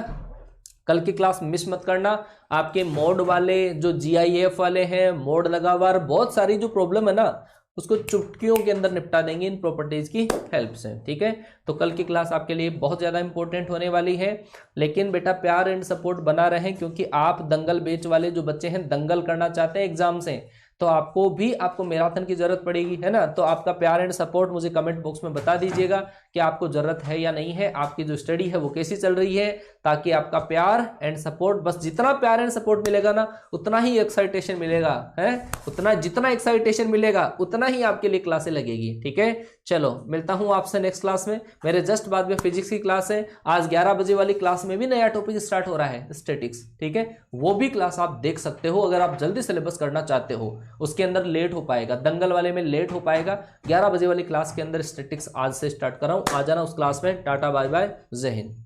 कल की क्लास मिस मत करना। आपके मोड वाले जो GIF वाले हैं, मोड लगावार, बहुत सारी जो प्रॉब्लम है ना उसको चुटकियों के अंदर निपटा देंगे इन प्रॉपर्टीज की हेल्प से, ठीक है। तो कल की क्लास आपके लिए बहुत ज़्यादा इंपॉर्टेंट होने वाली है। लेकिन बेटा प्यार एंड सपोर्ट बना रहे, क्योंकि आप दंगल बैच वाले जो बच्चे हैं दंगल करना चाहते हैं एग्जाम से, तो आपको मैराथन की जरूरत पड़ेगी, है ना। तो आपका प्यार एंड सपोर्ट मुझे कमेंट बॉक्स में बता दीजिएगा कि आपको जरूरत है या नहीं है, आपकी जो स्टडी है वो कैसी चल रही है, ताकि आपका प्यार एंड सपोर्ट, बस जितना प्यार एंड सपोर्ट मिलेगा ना उतना ही एक्साइटेशन मिलेगा, है उतना, जितना एक्साइटेशन मिलेगा उतना ही आपके लिए क्लासें लगेगी, ठीक है। चलो मिलता हूं आपसे नेक्स्ट क्लास में। मेरे जस्ट बाद में फिजिक्स की क्लास है, आज 11 बजे वाली क्लास में भी नया टॉपिक स्टार्ट हो रहा है स्टैटिक्स, ठीक है। वो भी क्लास आप देख सकते हो अगर आप जल्दी सिलेबस करना चाहते हो। उसके अंदर लेट हो पाएगा, दंगल वाले में लेट हो पाएगा। 11 बजे वाली क्लास के अंदर स्टैटिक्स आज से स्टार्ट कर रहा हूं, आ जाना उस क्लास में। टाटा बाय बाय, जय हिंद।